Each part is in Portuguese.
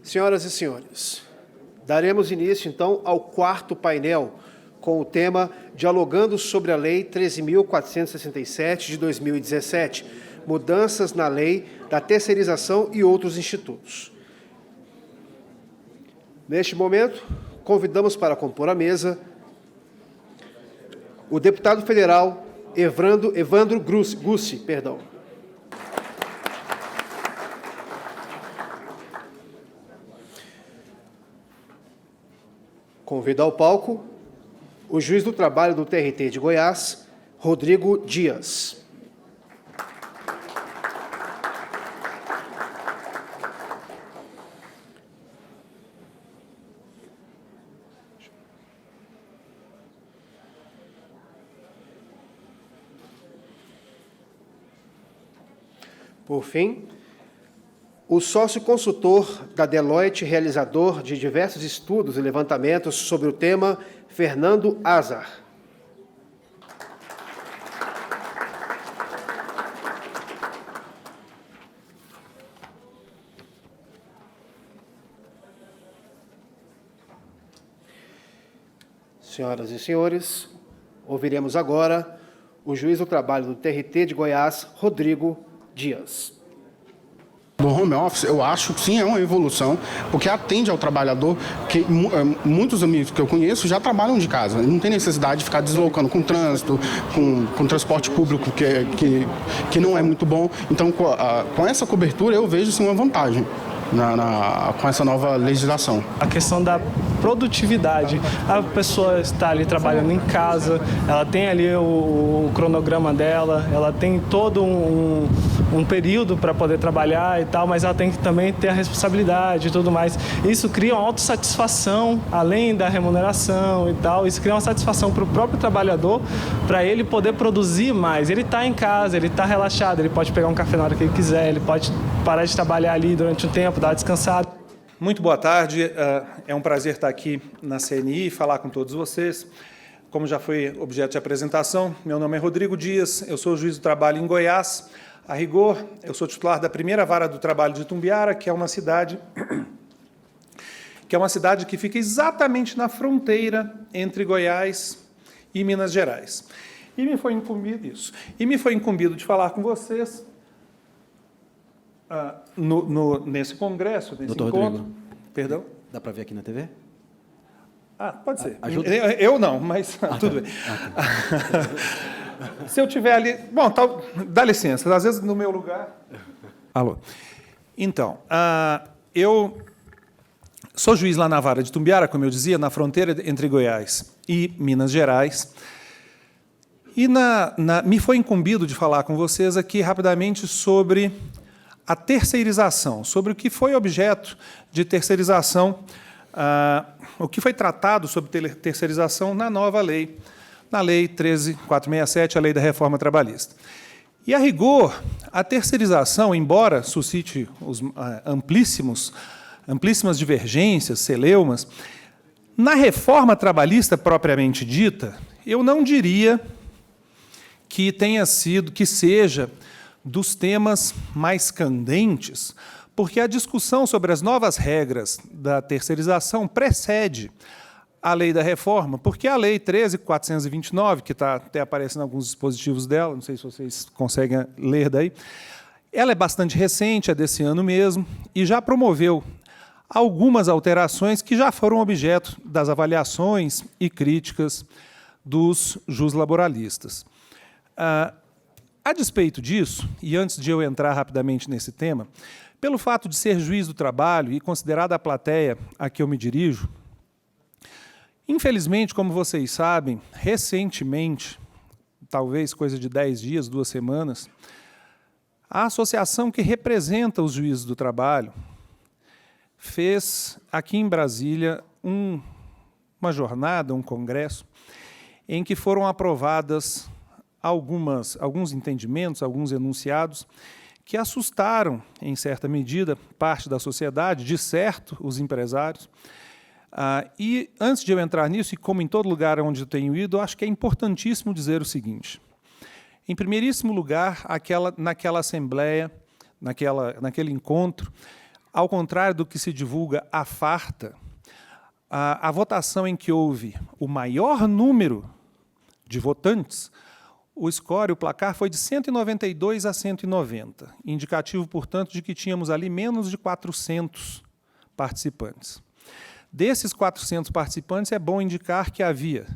Senhoras e senhores, daremos início, então, ao quarto painel, com o tema Dialogando sobre a Lei 13.467, de 2017, mudanças na Lei da Terceirização e outros institutos. Neste momento, convidamos para compor a mesa o deputado federal Evandro Gussi. Convido ao palco o juiz do trabalho do TRT de Goiás, Rodrigo Dias. Por fim, o sócio-consultor da Deloitte, realizador de diversos estudos e levantamentos sobre o tema, Fernando Azar. Senhoras e senhores, ouviremos agora o juiz do trabalho do TRT de Goiás, Rodrigo Dias. Do home office, eu acho que sim, é uma evolução, porque atende ao trabalhador, que muitos amigos que eu conheço já trabalham de casa, não tem necessidade de ficar deslocando com trânsito, com transporte público que não é muito bom. Então, com essa cobertura, eu vejo sim uma vantagem com essa nova legislação. A questão da produtividade, a pessoa está ali trabalhando em casa, ela tem ali o cronograma dela, ela tem todo um período para poder trabalhar e tal, mas ela tem que também ter a responsabilidade e tudo mais. Isso cria uma autossatisfação, além da remuneração e tal, isso cria uma satisfação para o próprio trabalhador, para ele poder produzir mais. Ele está em casa, ele está relaxado, ele pode pegar um café na hora que ele quiser, ele pode parar de trabalhar ali durante um tempo, dar uma descansada. Muito boa tarde, é um prazer estar aqui na CNI e falar com todos vocês. Como já foi objeto de apresentação, meu nome é Rodrigo Dias, eu sou juiz do trabalho em Goiás. A rigor, eu sou titular da primeira vara do trabalho de Itumbiara, que é uma cidade que fica exatamente na fronteira entre Goiás e Minas Gerais. E me foi incumbido de falar com vocês nesse congresso, nesse Doutor encontro. Rodrigo, Perdão? dá para ver aqui na TV? Pode ser. Ajuda. Eu não, mas tudo bem. Se eu tiver ali... Bom, dá licença, às vezes no meu lugar... Alô. Então, eu sou juiz lá na vara de Itumbiara, como eu dizia, na fronteira entre Goiás e Minas Gerais. E me foi incumbido de falar com vocês aqui rapidamente sobre a terceirização, sobre o que foi objeto de terceirização, o que foi tratado sobre terceirização na nova lei, na Lei 13.467, a Lei da Reforma Trabalhista. E, a rigor, a terceirização, embora suscite amplíssimas divergências, celeumas, na reforma trabalhista propriamente dita, eu não diria que seja dos temas mais candentes, porque a discussão sobre as novas regras da terceirização precede a lei da reforma, porque a lei 13.429, que está até aparecendo alguns dispositivos dela, não sei se vocês conseguem ler daí, ela é bastante recente, é desse ano mesmo, e já promoveu algumas alterações que já foram objeto das avaliações e críticas dos juslaboralistas. A despeito disso, e antes de eu entrar rapidamente nesse tema, pelo fato de ser juiz do trabalho e considerada a plateia a que eu me dirijo, infelizmente, como vocês sabem, recentemente, talvez coisa de 10 dias, 2 semanas, a associação que representa os juízes do trabalho fez, aqui em Brasília, uma jornada, um congresso, em que foram aprovadas alguns entendimentos, alguns enunciados, que assustaram, em certa medida, parte da sociedade, de certo, os empresários. E, antes de eu entrar nisso, e como em todo lugar onde eu tenho ido, eu acho que é importantíssimo dizer o seguinte. Em primeiríssimo lugar, naquela assembleia, naquele encontro, ao contrário do que se divulga à farta, a votação em que houve o maior número de votantes, o score, o placar, foi de 192 a 190, indicativo, portanto, de que tínhamos ali menos de 400 participantes. Desses 400 participantes, é bom indicar que havia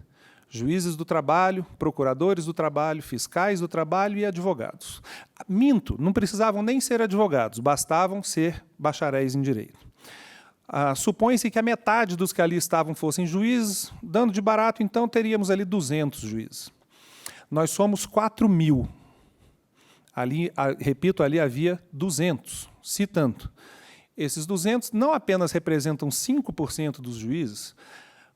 juízes do trabalho, procuradores do trabalho, fiscais do trabalho e advogados. Minto, não precisavam nem ser advogados, bastavam ser bacharéis em direito. Supõe-se que a metade dos que ali estavam fossem juízes, dando de barato, então, teríamos ali 200 juízes. Nós somos 4.000. Ali, repito, ali havia 200, se tanto. Esses 200 não apenas representam 5% dos juízes,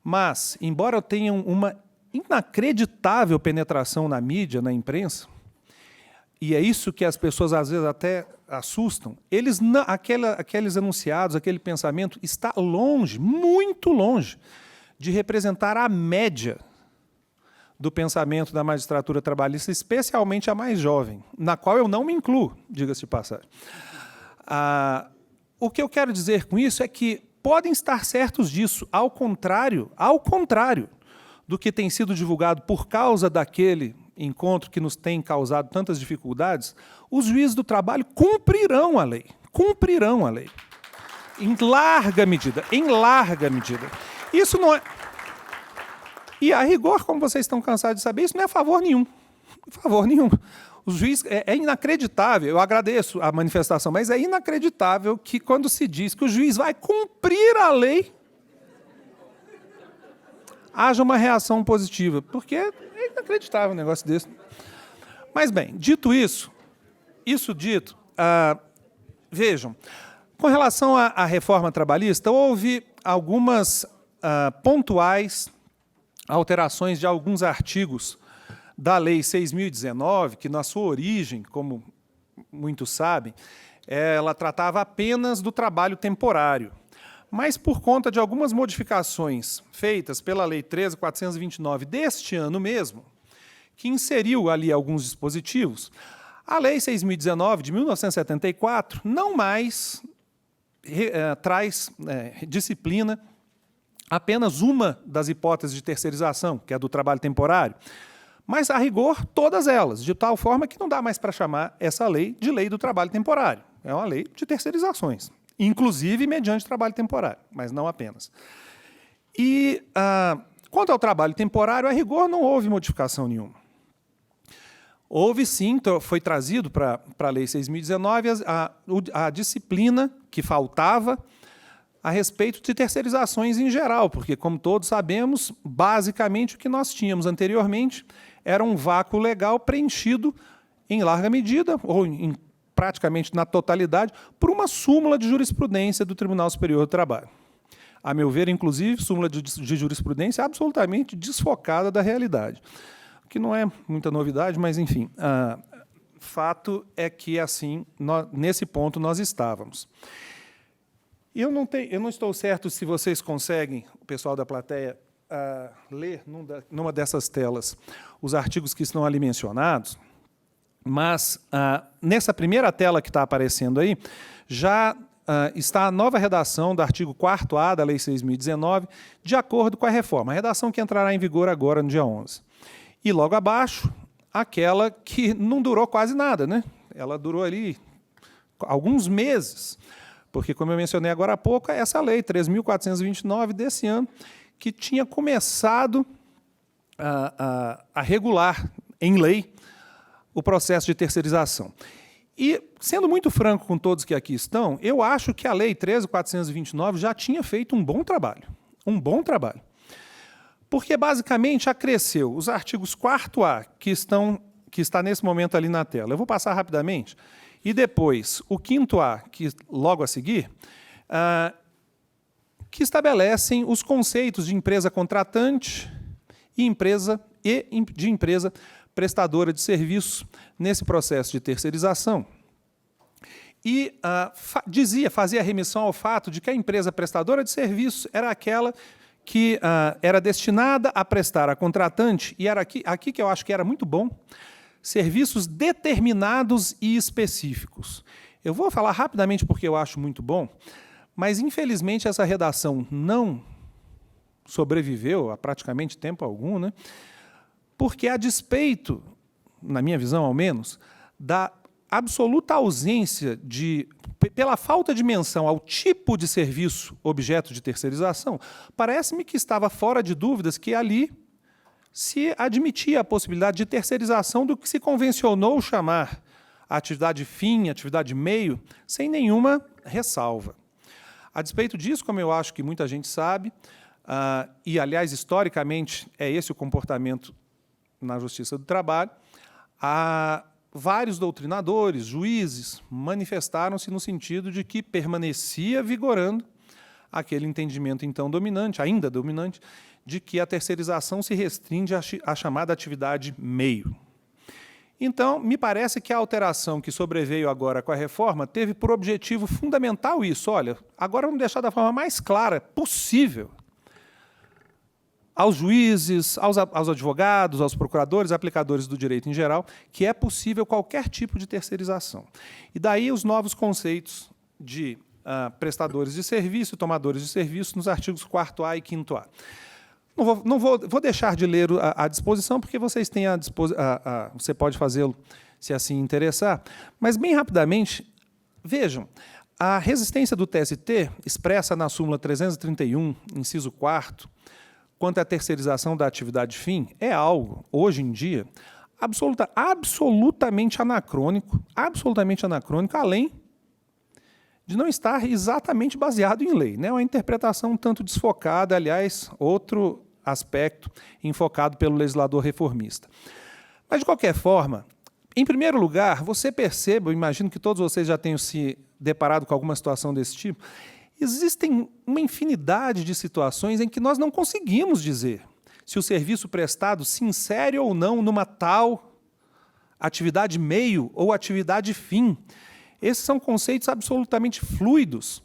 mas, embora tenham uma inacreditável penetração na mídia, na imprensa, e é isso que as pessoas às vezes até assustam, aqueles enunciados, aquele pensamento está longe, muito longe, de representar a média do pensamento da magistratura trabalhista, especialmente a mais jovem, na qual eu não me incluo, diga-se de passagem. O que eu quero dizer com isso é que podem estar certos disso, ao contrário do que tem sido divulgado por causa daquele encontro que nos tem causado tantas dificuldades, os juízes do trabalho cumprirão a lei. Cumprirão a lei. Em larga medida. Em larga medida. Isso não é... E, a rigor, como vocês estão cansados de saber, isso não é favor nenhum. Favor nenhum. Os juízes, é inacreditável, eu agradeço a manifestação, mas é inacreditável que, quando se diz que o juiz vai cumprir a lei, haja uma reação positiva, porque é inacreditável um negócio desse. Mas, bem, dito isso dito, vejam, com relação à reforma trabalhista, houve algumas pontuais alterações de alguns artigos da Lei 6.019, que, na sua origem, como muitos sabem, ela tratava apenas do trabalho temporário. Mas, por conta de algumas modificações feitas pela Lei 13.429 deste ano mesmo, que inseriu ali alguns dispositivos, a Lei 6.019, de 1974, não mais traz disciplina apenas uma das hipóteses de terceirização, que é a do trabalho temporário, mas, a rigor, todas elas, de tal forma que não dá mais para chamar essa lei de lei do trabalho temporário. É uma lei de terceirizações, inclusive mediante trabalho temporário, mas não apenas. E, quanto ao trabalho temporário, a rigor não houve modificação nenhuma. Houve sim, foi trazido para a Lei 6.019 a disciplina que faltava a respeito de terceirizações em geral, porque, como todos sabemos, basicamente o que nós tínhamos anteriormente era um vácuo legal preenchido em larga medida, ou praticamente na totalidade, por uma súmula de jurisprudência do Tribunal Superior do Trabalho. A meu ver, inclusive, súmula de jurisprudência absolutamente desfocada da realidade, o que não é muita novidade, mas, enfim, fato é que, assim, nesse ponto nós estávamos. Eu não estou certo se vocês conseguem, o pessoal da plateia, ler numa dessas telas os artigos que estão ali mencionados, mas nessa primeira tela que está aparecendo aí, já está a nova redação do artigo 4º da Lei 6.019, de acordo com a reforma, a redação que entrará em vigor agora no dia 11. E logo abaixo, aquela que não durou quase nada, né? Ela durou ali alguns meses, porque, como eu mencionei agora há pouco, é essa lei 3.429 desse ano, que tinha começado a regular, em lei, o processo de terceirização. E, sendo muito franco com todos que aqui estão, eu acho que a Lei 13.429 já tinha feito um bom trabalho. Um bom trabalho. Porque, basicamente, acresceu os artigos 4A, que está nesse momento ali na tela. Eu vou passar rapidamente. E depois, o 5º A, que logo a seguir, que estabelecem os conceitos de empresa contratante e de empresa prestadora de serviços nesse processo de terceirização. E fazia remissão ao fato de que a empresa prestadora de serviços era aquela que era destinada a prestar a contratante, e era aqui que eu acho que era muito bom, serviços determinados e específicos. Eu vou falar rapidamente porque eu acho muito bom, mas, infelizmente, essa redação não sobreviveu a praticamente tempo algum, né? Porque, a despeito, na minha visão ao menos, da absoluta ausência pela falta de menção ao tipo de serviço objeto de terceirização, parece-me que estava fora de dúvidas que ali se admitia a possibilidade de terceirização do que se convencionou chamar a atividade fim, atividade meio, sem nenhuma ressalva. A despeito disso, como eu acho que muita gente sabe, e, aliás, historicamente, é esse o comportamento na Justiça do Trabalho, vários doutrinadores, juízes, manifestaram-se no sentido de que permanecia vigorando aquele entendimento então dominante, ainda dominante, de que a terceirização se restringe à chamada atividade meio. Então, me parece que a alteração que sobreveio agora com a reforma teve por objetivo fundamental isso. Olha, agora vamos deixar da forma mais clara possível aos juízes, aos advogados, aos procuradores, aplicadores do direito em geral, que é possível qualquer tipo de terceirização. E daí os novos conceitos de prestadores de serviço e tomadores de serviço nos artigos 4º e 5º. Vou deixar de ler a disposição, porque vocês têm você pode fazê-lo se assim interessar. Mas, bem rapidamente, vejam, a resistência do TST, expressa na súmula 331, inciso 4º, quanto à terceirização da atividade fim, é algo, hoje em dia, absolutamente anacrônico, além de não estar exatamente baseado em lei, né? Uma interpretação um tanto desfocada, aliás, outro aspecto enfocado pelo legislador reformista. Mas, de qualquer forma, em primeiro lugar, você perceba, eu imagino que todos vocês já tenham se deparado com alguma situação desse tipo, existem uma infinidade de situações em que nós não conseguimos dizer se o serviço prestado se insere ou não numa tal atividade meio ou atividade fim. Esses são conceitos absolutamente fluidos.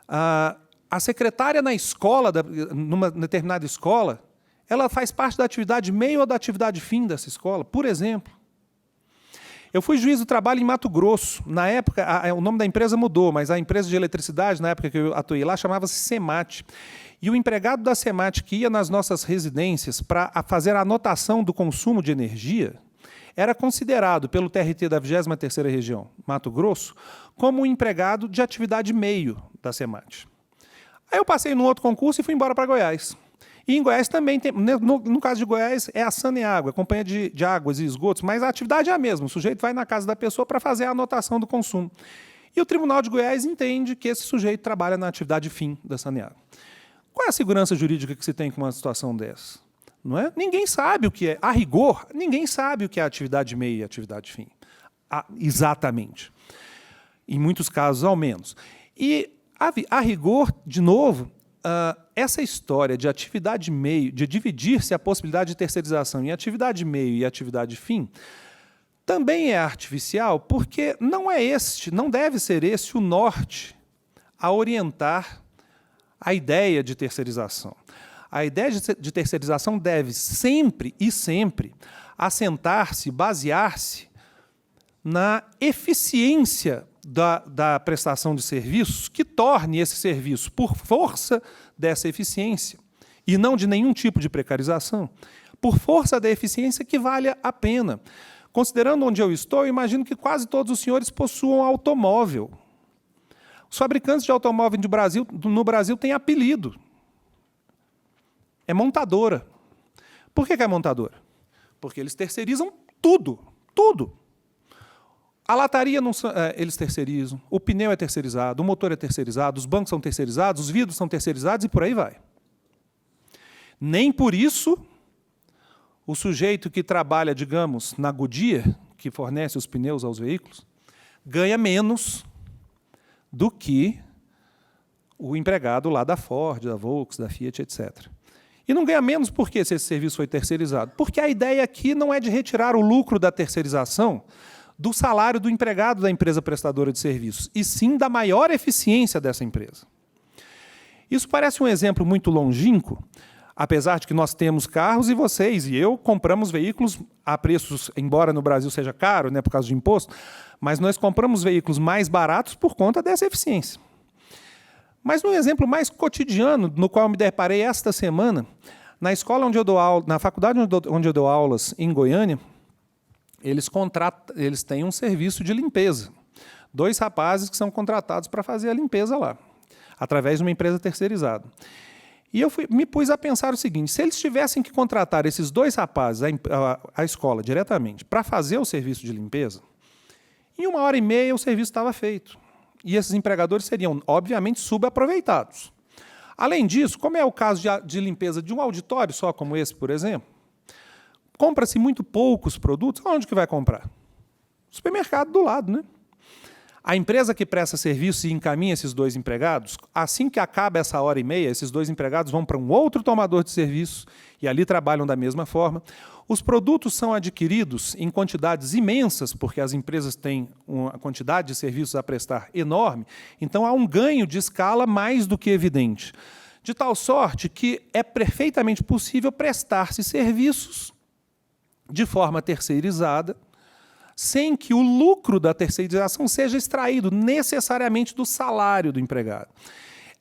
A secretária na escola, numa determinada escola, ela faz parte da atividade meio ou da atividade fim dessa escola, por exemplo. Eu fui juiz do trabalho em Mato Grosso. Na época, o nome da empresa mudou, mas a empresa de eletricidade, na época que eu atuei lá, chamava-se Semat. E o empregado da Semat que ia nas nossas residências para fazer a anotação do consumo de energia era considerado, pelo TRT da 23ª Região, Mato Grosso, como um empregado de atividade meio da Semat. Aí eu passei num outro concurso e fui embora para Goiás. E em Goiás também tem, no caso de Goiás, é a Saneágua, a Companhia de Águas e Esgotos, mas a atividade é a mesma. O sujeito vai na casa da pessoa para fazer a anotação do consumo. E o Tribunal de Goiás entende que esse sujeito trabalha na atividade fim da Saneágua. Qual é a segurança jurídica que se tem com uma situação dessa? Não é? Ninguém sabe o que é. A rigor, ninguém sabe o que é atividade meio e atividade fim. Exatamente. Em muitos casos, ao menos. E, a rigor, de novo, essa história de atividade meio, de dividir-se a possibilidade de terceirização em atividade meio e atividade fim, também é artificial, porque não deve ser esse o norte a orientar a ideia de terceirização. A ideia de terceirização deve sempre assentar-se, basear-se na eficiência da prestação de serviços que torne esse serviço, por força dessa eficiência, e não de nenhum tipo de precarização, por força da eficiência que valha a pena. Considerando onde eu estou, eu imagino que quase todos os senhores possuam automóvel. Os fabricantes de automóvel no Brasil têm apelido. É montadora. Por que é montadora? Porque eles terceirizam tudo. A lataria eles terceirizam, o pneu é terceirizado, o motor é terceirizado, os bancos são terceirizados, os vidros são terceirizados e por aí vai. Nem por isso o sujeito que trabalha, digamos, na Goodyear, que fornece os pneus aos veículos, ganha menos do que o empregado lá da Ford, da Volkswagen, da Fiat, etc. E não ganha menos por quê, se esse serviço foi terceirizado? Porque a ideia aqui não é de retirar o lucro da terceirização do salário do empregado da empresa prestadora de serviços, e sim da maior eficiência dessa empresa. Isso parece um exemplo muito longínquo. Apesar de que nós temos carros e vocês e eu compramos veículos a preços, embora no Brasil seja caro, né, por causa de imposto, mas nós compramos veículos mais baratos por conta dessa eficiência. Mas num exemplo mais cotidiano, no qual eu me deparei esta semana, na escola onde eu dou aula, na faculdade onde eu dou aulas em Goiânia, eles têm um serviço de limpeza. 2 rapazes que são contratados para fazer a limpeza lá, através de uma empresa terceirizada. E eu me pus a pensar o seguinte: se eles tivessem que contratar esses 2 rapazes, a escola, diretamente, para fazer o serviço de limpeza, em 1h30 o serviço estava feito. E esses empregadores seriam, obviamente, subaproveitados. Além disso, como é o caso de limpeza de um auditório só como esse, por exemplo, compra-se muito poucos produtos, onde que vai comprar? Supermercado do lado, né? A empresa que presta serviço e encaminha esses 2 empregados, assim que acaba essa 1h30, esses 2 empregados vão para um outro tomador de serviço e ali trabalham da mesma forma. Os produtos são adquiridos em quantidades imensas, porque as empresas têm uma quantidade de serviços a prestar enorme, então há um ganho de escala mais do que evidente. De tal sorte que é perfeitamente possível prestar-se serviços de forma terceirizada, sem que o lucro da terceirização seja extraído necessariamente do salário do empregado.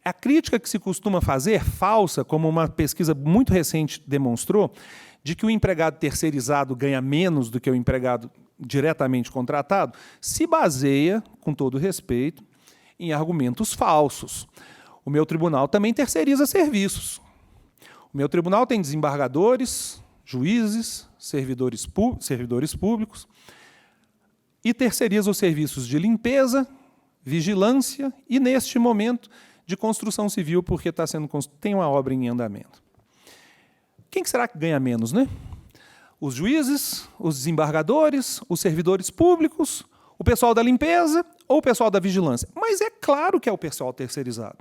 A crítica que se costuma fazer, falsa, como uma pesquisa muito recente demonstrou, de que o empregado terceirizado ganha menos do que o empregado diretamente contratado, se baseia, com todo respeito, em argumentos falsos. O meu tribunal também terceiriza serviços. O meu tribunal tem desembargadores, juízes, servidores públicos, e terceiriza os serviços de limpeza, vigilância e, neste momento, de construção civil, porque tem uma obra em andamento. Quem será que ganha menos, né? Os juízes, os desembargadores, os servidores públicos, o pessoal da limpeza ou o pessoal da vigilância? Mas é claro que é o pessoal terceirizado.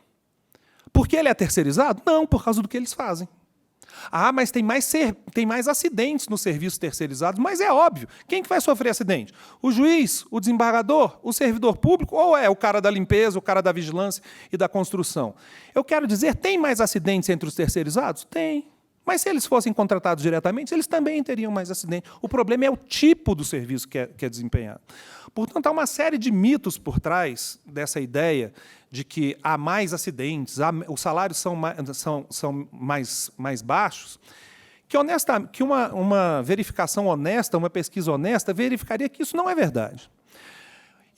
Por que ele é terceirizado? Não, por causa do que eles fazem. Ah, mas tem mais acidentes nos serviços terceirizados, mas é óbvio. Quem que vai sofrer acidente? O juiz, o desembargador, o servidor público ou é o cara da limpeza, o cara da vigilância e da construção? Eu quero dizer, tem mais acidentes entre os terceirizados? Tem. Mas se eles fossem contratados diretamente, eles também teriam mais acidentes. O problema é o tipo do serviço que é desempenhado. Portanto, há uma série de mitos por trás dessa ideia de que há mais acidentes, os salários são mais baixos, que uma verificação honesta, uma pesquisa honesta, verificaria que isso não é verdade.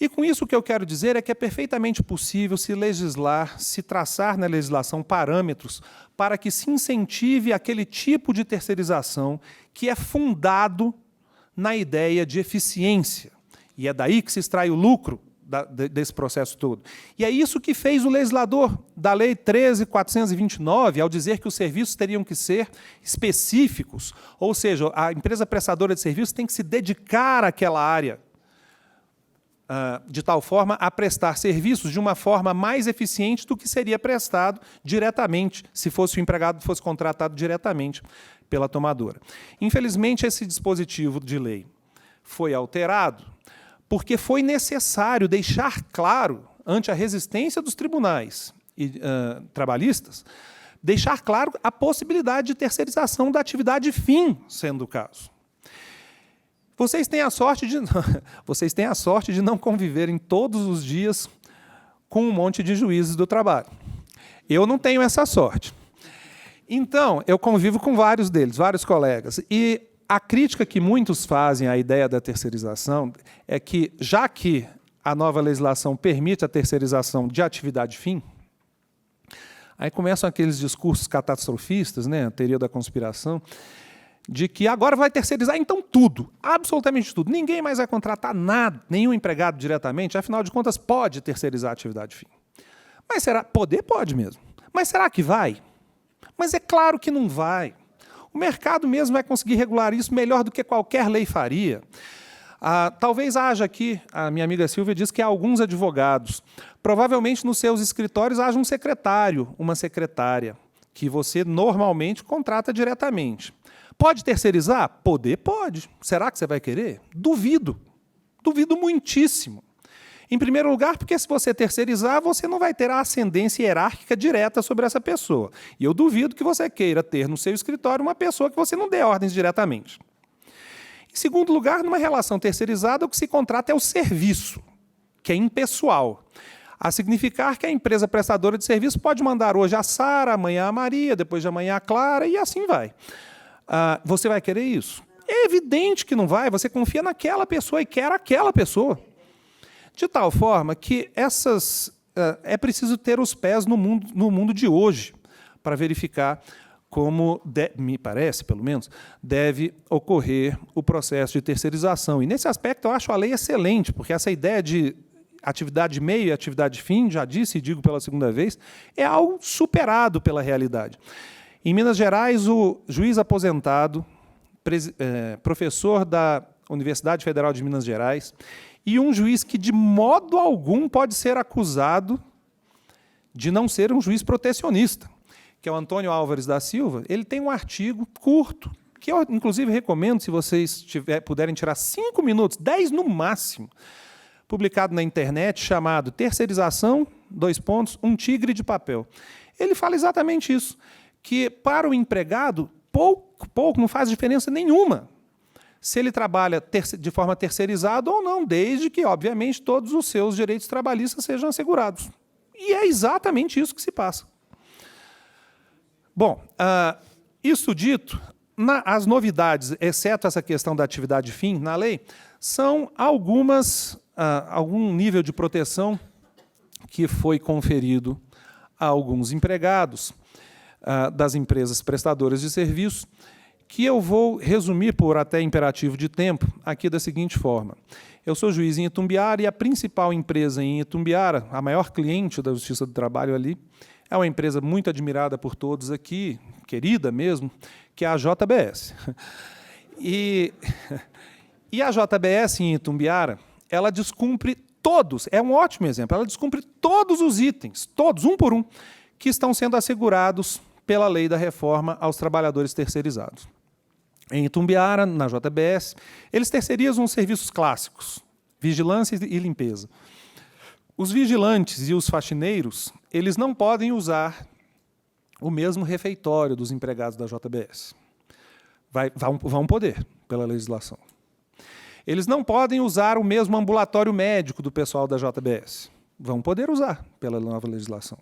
E com isso o que eu quero dizer é que é perfeitamente possível se legislar, se traçar na legislação parâmetros para que se incentive aquele tipo de terceirização que é fundado na ideia de eficiência. E é daí que se extrai o lucro desse processo todo. E é isso que fez o legislador da Lei 13.429, ao dizer que os serviços teriam que ser específicos, ou seja, a empresa prestadora de serviços tem que se dedicar àquela área, de tal forma a prestar serviços de uma forma mais eficiente do que seria prestado diretamente, se fosse o empregado fosse contratado diretamente pela tomadora. Infelizmente, esse dispositivo de lei foi alterado porque foi necessário deixar claro, ante a resistência dos tribunais trabalhistas, deixar claro a possibilidade de terceirização da atividade fim, sendo o caso. Vocês têm a sorte de não conviverem todos os dias com um monte de juízes do trabalho. Eu não tenho essa sorte. Então, eu convivo com vários deles, vários colegas. E a crítica que muitos fazem à ideia da terceirização é que, já que a nova legislação permite a terceirização de atividade fim, aí começam aqueles discursos catastrofistas, né, a teoria da conspiração, de que agora vai terceirizar então tudo, absolutamente tudo. Ninguém mais vai contratar nada, nenhum empregado diretamente, afinal de contas pode terceirizar a atividade fim. Mas será? Poder pode mesmo. Mas será que vai? Mas é claro que não vai. O mercado mesmo vai conseguir regular isso melhor do que qualquer lei faria. Talvez haja aqui, a minha amiga Silvia diz que há alguns advogados. Provavelmente nos seus escritórios haja um secretário, uma secretária, que você normalmente contrata diretamente. Pode terceirizar? Poder pode. Será que você vai querer? Duvido. Duvido muitíssimo. Em primeiro lugar, porque se você terceirizar, você não vai ter a ascendência hierárquica direta sobre essa pessoa. E eu duvido que você queira ter no seu escritório uma pessoa que você não dê ordens diretamente. Em segundo lugar, numa relação terceirizada, o que se contrata é o serviço, que é impessoal. A significar que a empresa prestadora de serviço pode mandar hoje a Sara, amanhã a Maria, depois de amanhã a Clara, e assim vai. Você vai querer isso? É evidente que não vai. Você confia naquela pessoa e quer aquela pessoa. De tal forma que é preciso ter os pés no mundo de hoje para verificar como, me parece, pelo menos, deve ocorrer o processo de terceirização. E, nesse aspecto, eu acho a lei excelente, porque essa ideia de atividade meio e atividade fim, já disse e digo pela segunda vez, é algo superado pela realidade. Em Minas Gerais, o juiz aposentado, professor da Universidade Federal de Minas Gerais, e um juiz que, de modo algum, pode ser acusado de não ser um juiz protecionista, que é o Antônio Álvares da Silva. Ele tem um artigo curto, que eu, inclusive, recomendo, se vocês puderem tirar 5 minutos, 10 no máximo, publicado na internet, chamado Terceirização, : um tigre de papel. Ele fala exatamente isso, que para o empregado, pouco não faz diferença nenhuma se ele trabalha de forma terceirizada ou não, desde que, obviamente, todos os seus direitos trabalhistas sejam assegurados. E é exatamente isso que se passa. Bom, isso dito, as novidades, exceto essa questão da atividade fim na lei, são algum nível de proteção que foi conferido a alguns empregados das empresas prestadoras de serviço, que eu vou resumir, por até imperativo de tempo, aqui da seguinte forma. Eu sou juiz em Itumbiara e a principal empresa em Itumbiara, a maior cliente da Justiça do Trabalho ali, é uma empresa muito admirada por todos aqui, querida mesmo, que é a JBS. E a JBS em Itumbiara, ela descumpre todos, é um ótimo exemplo, ela descumpre todos os itens, todos, um por um, que estão sendo assegurados pela lei da reforma aos trabalhadores terceirizados. Em Itumbiara, na JBS, eles terceirizam os serviços clássicos, vigilância e limpeza. Os vigilantes e os faxineiros, eles não podem usar o mesmo refeitório dos empregados da JBS. Vão poder, pela legislação. Eles não podem usar o mesmo ambulatório médico do pessoal da JBS. Vão poder usar, pela nova legislação.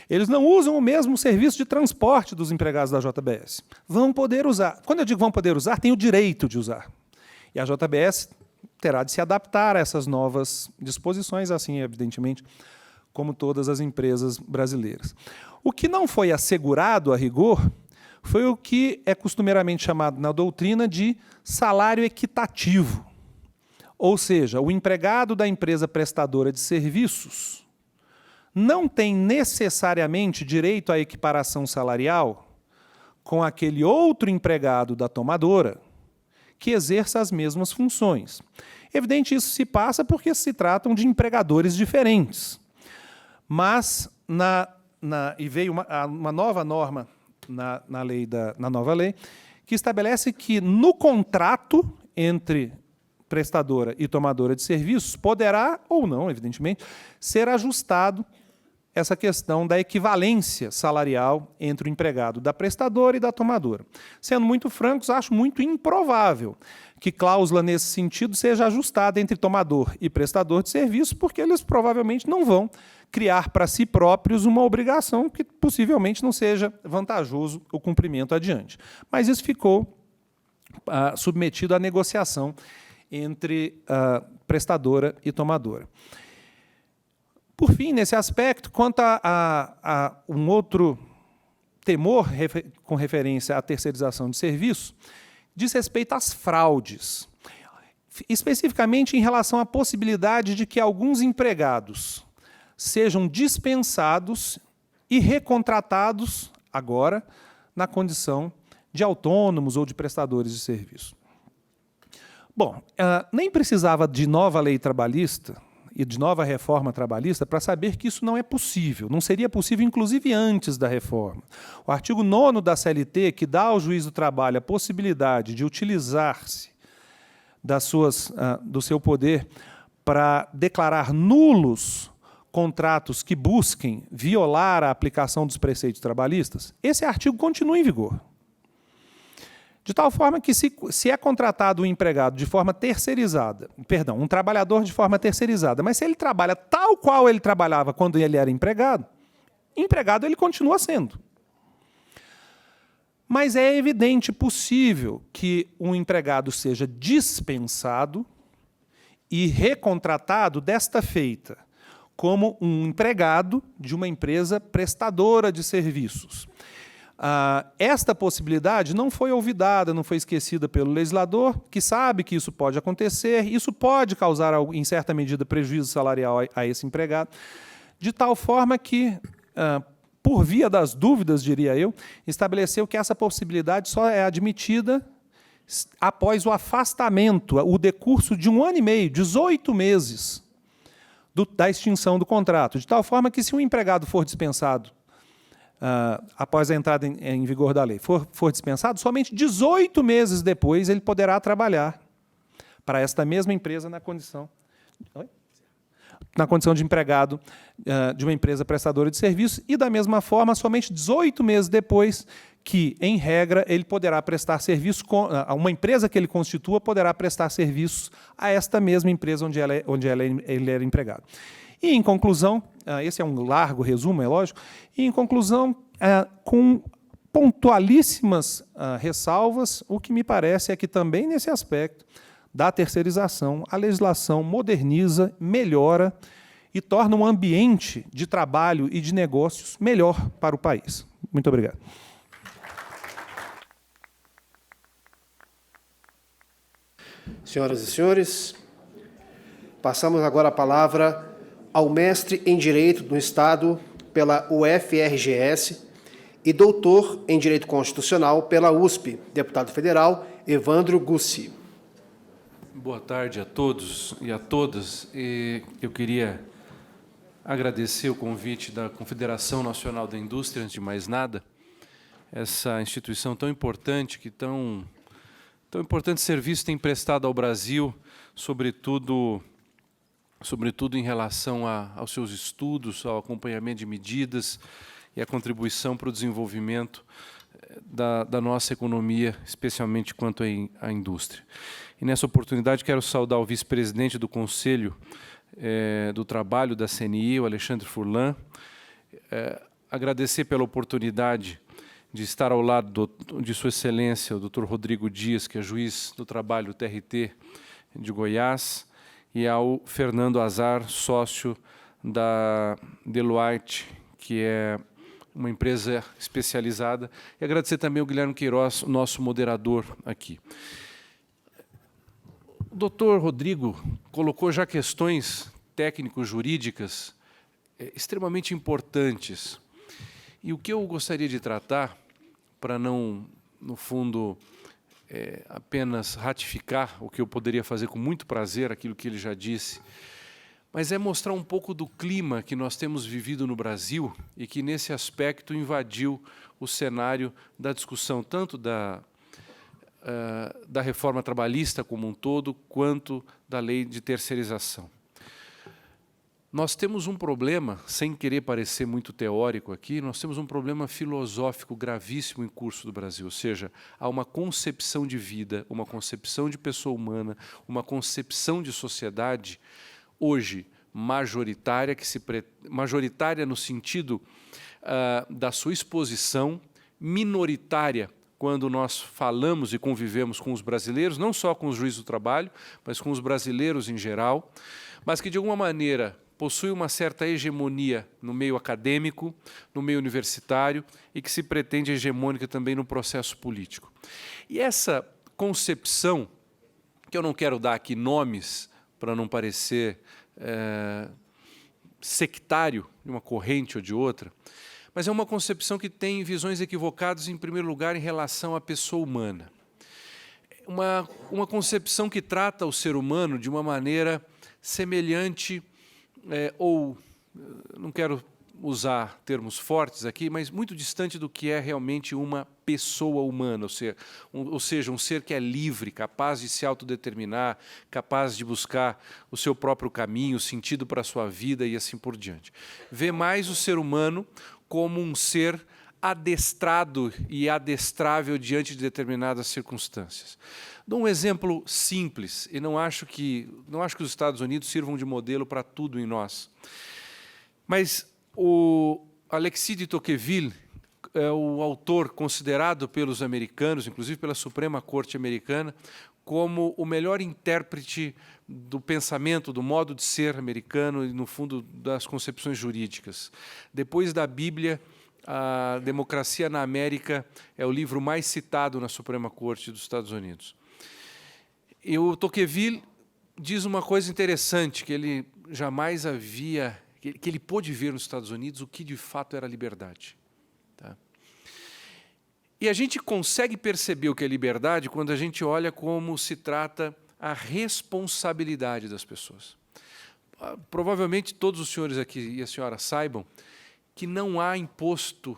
Eles não usam o mesmo serviço de transporte dos empregados da JBS. Vão poder usar. Quando eu digo vão poder usar, tem o direito de usar. E a JBS terá de se adaptar a essas novas disposições, assim, evidentemente, como todas as empresas brasileiras. O que não foi assegurado, a rigor, foi o que é costumeiramente chamado na doutrina de salário equitativo. Ou seja, o empregado da empresa prestadora de serviços não tem necessariamente direito à equiparação salarial com aquele outro empregado da tomadora que exerça as mesmas funções. Evidente, isso se passa porque se tratam de empregadores diferentes. Mas, e veio uma nova norma na nova lei, que estabelece que no contrato entre prestadora e tomadora de serviços poderá, ou não, evidentemente, ser ajustado essa questão da equivalência salarial entre o empregado da prestadora e da tomadora. Sendo muito francos, acho muito improvável que cláusula nesse sentido seja ajustada entre tomador e prestador de serviço, porque eles provavelmente não vão criar para si próprios uma obrigação que possivelmente não seja vantajoso o cumprimento adiante. Mas isso ficou submetido à negociação entre prestadora e tomadora. Por fim, nesse aspecto, quanto a um outro temor com referência à terceirização de serviços, diz respeito às fraudes, especificamente em relação à possibilidade de que alguns empregados sejam dispensados e recontratados agora na condição de autônomos ou de prestadores de serviço. Bom, nem precisava de nova lei trabalhista e de nova reforma trabalhista para saber que isso não é possível. Não seria possível, inclusive, antes da reforma. O artigo 9º da CLT, que dá ao juiz do trabalho a possibilidade de utilizar-se do seu poder para declarar nulos contratos que busquem violar a aplicação dos preceitos trabalhistas, esse artigo continua em vigor. De tal forma que, se é contratado um empregado de forma terceirizada, perdão, um trabalhador de forma terceirizada, mas se ele trabalha tal qual ele trabalhava quando ele era empregado ele continua sendo. Mas é evidente, possível, que um empregado seja dispensado e recontratado desta feita, como um empregado de uma empresa prestadora de serviços. Esta possibilidade não foi olvidada, não foi esquecida pelo legislador, que sabe que isso pode acontecer, isso pode causar, em certa medida, prejuízo salarial a esse empregado, de tal forma que, por via das dúvidas, diria eu, estabeleceu que essa possibilidade só é admitida após o afastamento, o decurso de 1 ano e meio, 18 meses, da extinção do contrato, de tal forma que, se um empregado for dispensado após a entrada em vigor da lei, for dispensado, somente 18 meses depois ele poderá trabalhar para esta mesma empresa na condição de empregado de uma empresa prestadora de serviços e, da mesma forma, somente 18 meses depois que, em regra, ele poderá prestar serviço, uma empresa que ele constitua poderá prestar serviços a esta mesma empresa onde ele era empregado. E, em conclusão, esse é um largo resumo, é lógico, e, em conclusão, com pontualíssimas ressalvas, o que me parece é que também nesse aspecto da terceirização, a legislação moderniza, melhora e torna um ambiente de trabalho e de negócios melhor para o país. Muito obrigado. Senhoras e senhores, passamos agora a palavra ao mestre em Direito do Estado pela UFRGS e doutor em Direito Constitucional pela USP, deputado federal Evandro Gussi. Boa tarde a todos e a todas. Eu queria agradecer o convite da Confederação Nacional da Indústria, antes de mais nada, essa instituição tão importante, que tão importante serviço tem prestado ao Brasil, sobretudo em relação aos seus estudos, ao acompanhamento de medidas e a contribuição para o desenvolvimento da nossa economia, especialmente quanto à indústria. E, nessa oportunidade, quero saudar o vice-presidente do Conselho do Trabalho da CNI, o Alexandre Furlan, agradecer pela oportunidade de estar ao lado de Sua Excelência, o Dr. Rodrigo Dias, que é juiz do trabalho TRT de Goiás, e ao Fernando Azar, sócio da Deloitte, que é uma empresa especializada, e agradecer também ao Guilherme Queiroz, nosso moderador aqui. O doutor Rodrigo colocou já questões técnico-jurídicas extremamente importantes. E o que eu gostaria de tratar, para não, no fundo, apenas ratificar o que eu poderia fazer com muito prazer, aquilo que ele já disse, mas é mostrar um pouco do clima que nós temos vivido no Brasil e que, nesse aspecto, invadiu o cenário da discussão tanto da reforma trabalhista como um todo, quanto da lei de terceirização. Nós temos um problema, sem querer parecer muito teórico aqui, nós temos um problema filosófico gravíssimo em curso do Brasil, ou seja, há uma concepção de vida, uma concepção de pessoa humana, uma concepção de sociedade, hoje, majoritária, majoritária no sentido da sua exposição, minoritária quando nós falamos e convivemos com os brasileiros, não só com os juízes do trabalho, mas com os brasileiros em geral, mas que, de alguma maneira, possui uma certa hegemonia no meio acadêmico, no meio universitário e que se pretende hegemônica também no processo político. E essa concepção, que eu não quero dar aqui nomes para não parecer sectário de uma corrente ou de outra, mas é uma concepção que tem visões equivocadas, em primeiro lugar, em relação à pessoa humana. Uma concepção que trata o ser humano de uma maneira semelhante ou, não quero usar termos fortes aqui, mas muito distante do que é realmente uma pessoa humana, ou seja, um ser que é livre, capaz de se autodeterminar, capaz de buscar o seu próprio caminho, sentido para a sua vida e assim por diante. Vê mais o ser humano como um ser adestrado e adestrável diante de determinadas circunstâncias. Dou um exemplo simples, e não acho que os Estados Unidos sirvam de modelo para tudo em nós. Mas o Alexis de Tocqueville é o autor considerado pelos americanos, inclusive pela Suprema Corte americana, como o melhor intérprete do pensamento, do modo de ser americano e, no fundo, das concepções jurídicas. Depois da Bíblia, A Democracia na América é o livro mais citado na Suprema Corte dos Estados Unidos. E o Tocqueville diz uma coisa interessante, que ele jamais havia, que ele pôde ver nos Estados Unidos o que de fato era liberdade. Tá? E a gente consegue perceber o que é liberdade quando a gente olha como se trata a responsabilidade das pessoas. Provavelmente todos os senhores aqui e a senhora saibam que não há imposto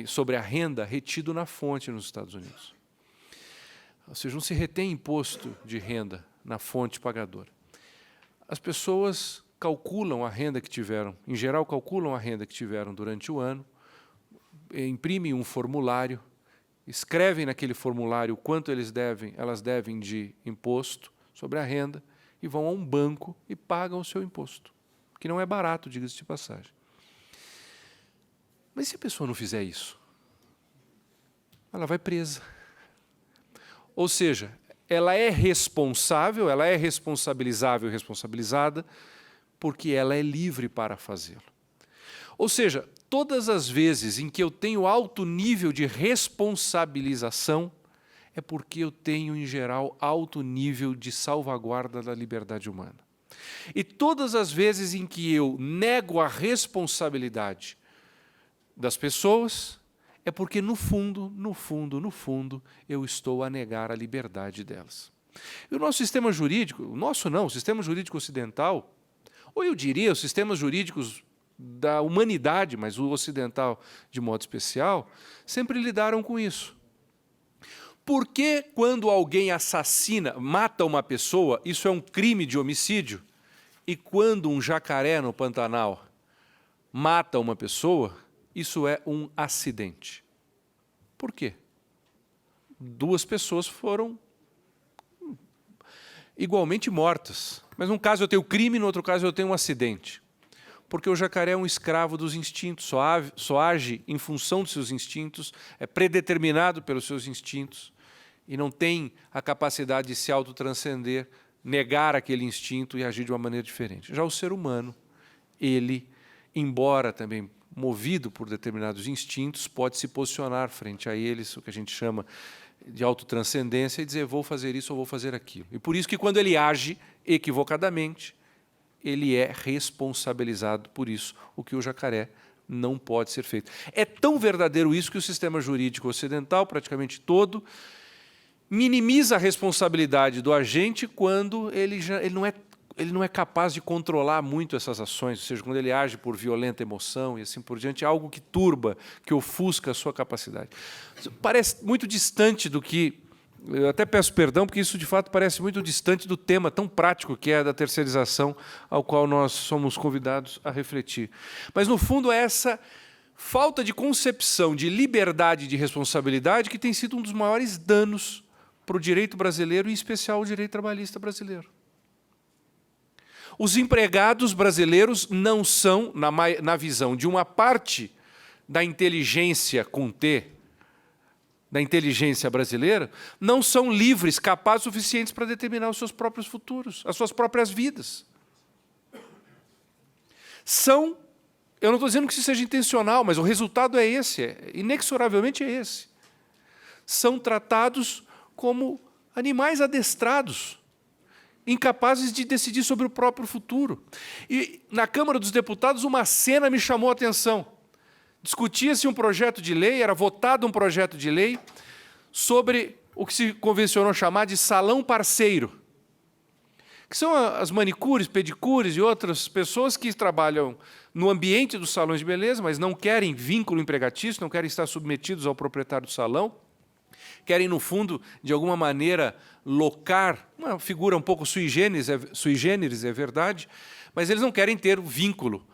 sobre a renda retido na fonte nos Estados Unidos. Ou seja, não se retém imposto de renda na fonte pagadora. As pessoas calculam a renda que tiveram, em geral calculam a renda que tiveram durante o ano, imprimem um formulário, escrevem naquele formulário o quanto elas devem de imposto sobre a renda e vão a um banco e pagam o seu imposto, que não é barato, diga-se de passagem. Mas se a pessoa não fizer isso? Ela vai presa. Ou seja, ela é responsável, ela é responsabilizável e responsabilizada porque ela é livre para fazê-lo. Ou seja, todas as vezes em que eu tenho alto nível de responsabilização, é porque eu tenho, em geral, alto nível de salvaguarda da liberdade humana. E todas as vezes em que eu nego a responsabilidade das pessoas, é porque, no fundo, eu estou a negar a liberdade delas. E o nosso sistema jurídico, o sistema jurídico ocidental, ou eu diria, os sistemas jurídicos da humanidade, mas o ocidental de modo especial, sempre lidaram com isso. Por que, quando alguém mata uma pessoa, isso é um crime de homicídio, e quando um jacaré no Pantanal mata uma pessoa, isso é um acidente? Por quê? Duas pessoas foram igualmente mortas. Mas num caso eu tenho crime, no outro caso eu tenho um acidente. Porque o jacaré é um escravo dos instintos, só age em função dos seus instintos, é predeterminado pelos seus instintos e não tem a capacidade de se autotranscender, negar aquele instinto e agir de uma maneira diferente. Já o ser humano, ele, embora também movido por determinados instintos, pode se posicionar frente a eles, o que a gente chama de autotranscendência, e dizer, vou fazer isso ou vou fazer aquilo. E por isso que quando ele age equivocadamente, ele é responsabilizado por isso, o que o jacaré não pode ser feito. É tão verdadeiro isso que o sistema jurídico ocidental, praticamente todo, minimiza a responsabilidade do agente quando ele não é capaz de controlar muito essas ações, ou seja, quando ele age por violenta emoção e assim por diante, é algo que turba, que ofusca a sua capacidade. Parece muito distante do que... Eu até peço perdão, porque isso, de fato, parece muito distante do tema tão prático que é a da terceirização, ao qual nós somos convidados a refletir. Mas, no fundo, é essa falta de concepção de liberdade e de responsabilidade que tem sido um dos maiores danos para o direito brasileiro, em especial o direito trabalhista brasileiro. Os empregados brasileiros não são, na visão de uma parte da inteligência com T, da inteligência brasileira, não são livres, capazes o suficientes para determinar os seus próprios futuros, as suas próprias vidas. Eu não estou dizendo que isso seja intencional, mas o resultado é esse, inexoravelmente é esse. São tratados como animais adestrados, incapazes de decidir sobre o próprio futuro. E na Câmara dos Deputados uma cena me chamou a atenção. Discutia-se um projeto de lei, era votado um projeto de lei sobre o que se convencionou chamar de salão parceiro. que são as manicures, pedicures e outras pessoas que trabalham no ambiente dos salões de beleza, mas não querem vínculo empregatício, não querem estar submetidos ao proprietário do salão, querem, no fundo, de alguma maneira, locar, uma figura um pouco sui generis, é verdade, mas eles não querem ter vínculo,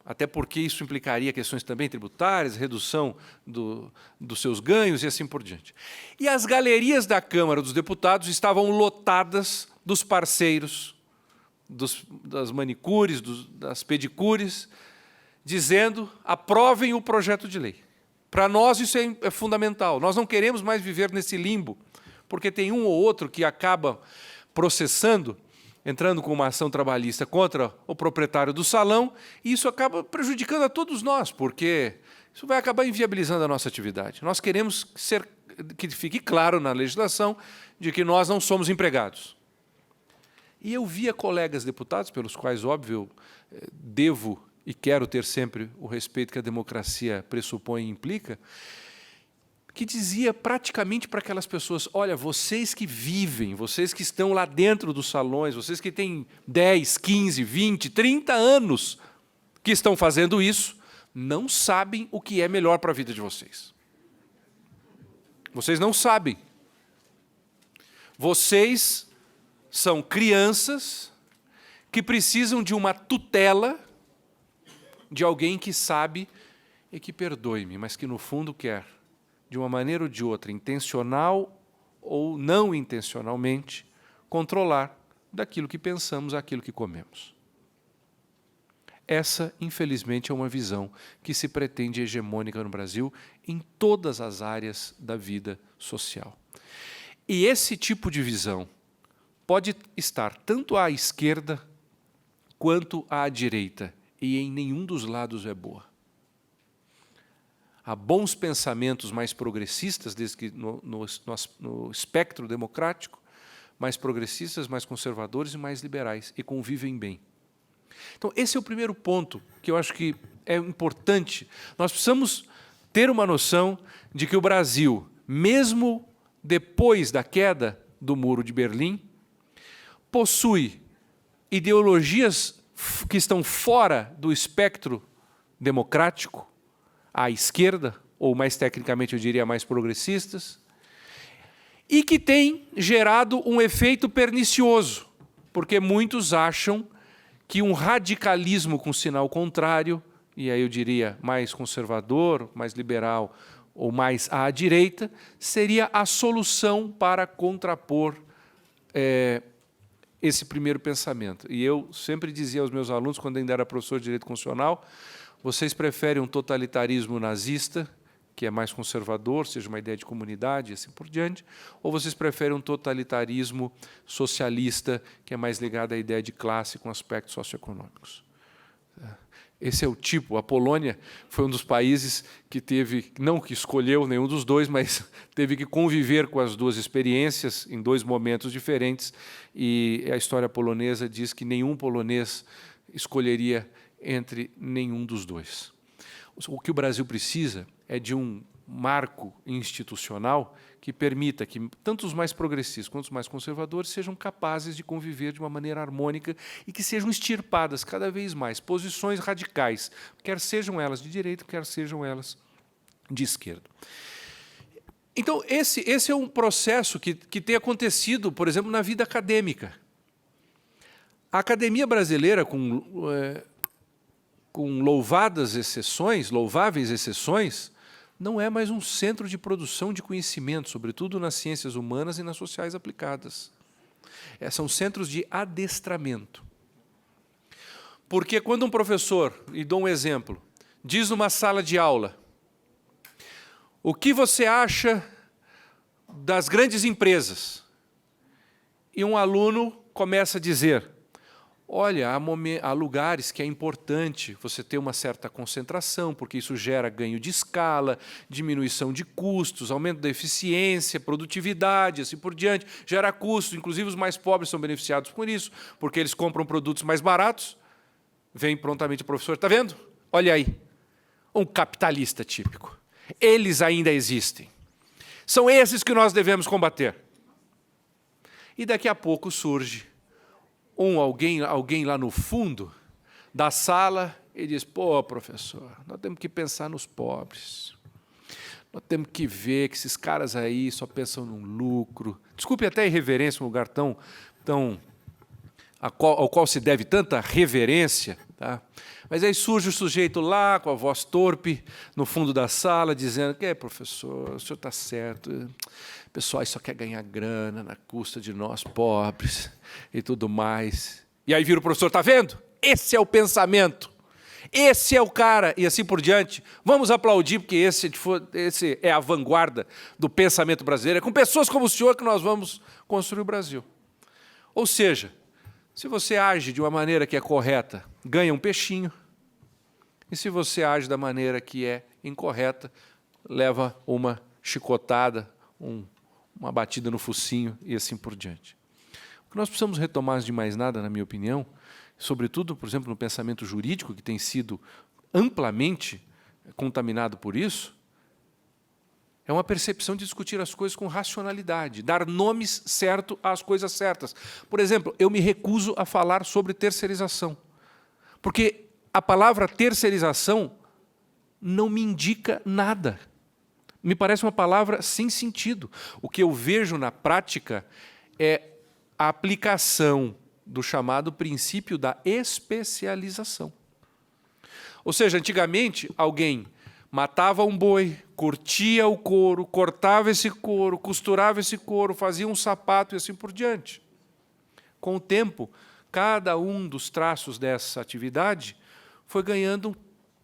até porque isso implicaria questões também tributárias, redução dos seus ganhos e assim por diante. E as galerias da Câmara dos Deputados estavam lotadas dos parceiros, das manicures, das pedicures, dizendo: aprovem o projeto de lei. Para nós isso é fundamental. Nós não queremos mais viver nesse limbo, porque tem um ou outro que acaba processando, entrando com uma ação trabalhista contra o proprietário do salão, e isso acaba prejudicando a todos nós, porque isso vai acabar inviabilizando a nossa atividade. Nós queremos que fique claro na legislação de que nós não somos empregados. E eu via colegas deputados, pelos quais, óbvio, devo e quero ter sempre o respeito que a democracia pressupõe e implica, que dizia praticamente para aquelas pessoas: olha, vocês que vivem, vocês que estão lá dentro dos salões, vocês que têm 10, 15, 20, 30 anos que estão fazendo isso, não sabem o que é melhor para a vida de vocês. Vocês não sabem. Vocês são crianças que precisam de uma tutela de alguém que sabe e que, perdoe-me, mas que no fundo quer, de uma maneira ou de outra, intencional ou não intencionalmente, controlar daquilo que pensamos àquilo que comemos. Essa, infelizmente, é uma visão que se pretende hegemônica no Brasil em todas as áreas da vida social. E esse tipo de visão pode estar tanto à esquerda quanto à direita, e em nenhum dos lados é boa. Há bons pensamentos mais progressistas, desde que no espectro democrático, mais progressistas, mais conservadores e mais liberais, e convivem bem. Então, esse é o primeiro ponto que eu acho que é importante. Nós precisamos ter uma noção de que o Brasil, mesmo depois da queda do Muro de Berlim, possui ideologias que estão fora do espectro democrático, à esquerda, ou mais tecnicamente eu diria mais progressistas, e que tem gerado um efeito pernicioso, porque muitos acham que um radicalismo com sinal contrário, e aí eu diria mais conservador, mais liberal, ou mais à direita, seria a solução para contrapor esse primeiro pensamento. E eu sempre dizia aos meus alunos, quando ainda era professor de Direito Constitucional: vocês preferem um totalitarismo nazista, que é mais conservador, seja uma ideia de comunidade e assim por diante, ou vocês preferem um totalitarismo socialista, que é mais ligado à ideia de classe com aspectos socioeconômicos? Esse é o tipo. A Polônia foi um dos países que teve, não que escolheu nenhum dos dois, mas teve que conviver com as duas experiências em dois momentos diferentes, e a história polonesa diz que nenhum polonês escolheria entre nenhum dos dois. O que o Brasil precisa é de um marco institucional que permita que tanto os mais progressistas quanto os mais conservadores sejam capazes de conviver de uma maneira harmônica e que sejam extirpadas cada vez mais posições radicais, quer sejam elas de direita, quer sejam elas de esquerda. Então, esse é um processo que tem acontecido, por exemplo, na vida acadêmica. A academia brasileira, com louváveis exceções, não é mais um centro de produção de conhecimento, sobretudo nas ciências humanas e nas sociais aplicadas. São centros de adestramento. Porque quando um professor, e dou um exemplo, diz numa sala de aula: o que você acha das grandes empresas? E um aluno começa a dizer: olha, há lugares que é importante você ter uma certa concentração, porque isso gera ganho de escala, diminuição de custos, aumento da eficiência, produtividade, assim por diante, gera custos, inclusive os mais pobres são beneficiados por isso, porque eles compram produtos mais baratos. Vem prontamente o professor: está vendo? Olha aí, um capitalista típico. Eles ainda existem. São esses que nós devemos combater. E daqui a pouco surge alguém lá no fundo da sala e diz, pô, professor, nós temos que pensar nos pobres. Nós temos que ver que esses caras aí só pensam no lucro. Desculpe até a irreverência, um lugar ao qual se deve tanta reverência, tá? Mas aí surge o sujeito lá, com a voz torpe, no fundo da sala, dizendo que, professor, o senhor está certo, o pessoal só quer ganhar grana na custa de nós pobres e tudo mais. E aí vira o professor, está vendo? Esse é o pensamento, esse é o cara, e assim por diante. Vamos aplaudir, porque esse é a vanguarda do pensamento brasileiro. É com pessoas como o senhor que nós vamos construir o Brasil. Ou seja, se você age de uma maneira que é correta, ganha um peixinho. E se você age da maneira que é incorreta, leva uma chicotada, uma batida no focinho e assim por diante. O que nós precisamos retomar, de mais nada, na minha opinião, sobretudo, por exemplo, no pensamento jurídico, que tem sido amplamente contaminado por isso, é uma percepção de discutir as coisas com racionalidade, dar nomes certos às coisas certas. Por exemplo, eu me recuso a falar sobre terceirização, porque a palavra terceirização não me indica nada. Me parece uma palavra sem sentido. O que eu vejo na prática é a aplicação do chamado princípio da especialização. Ou seja, antigamente, alguém matava um boi, curtia o couro, cortava esse couro, costurava esse couro, fazia um sapato e assim por diante. Com o tempo, cada um dos traços dessa atividade foi ganhando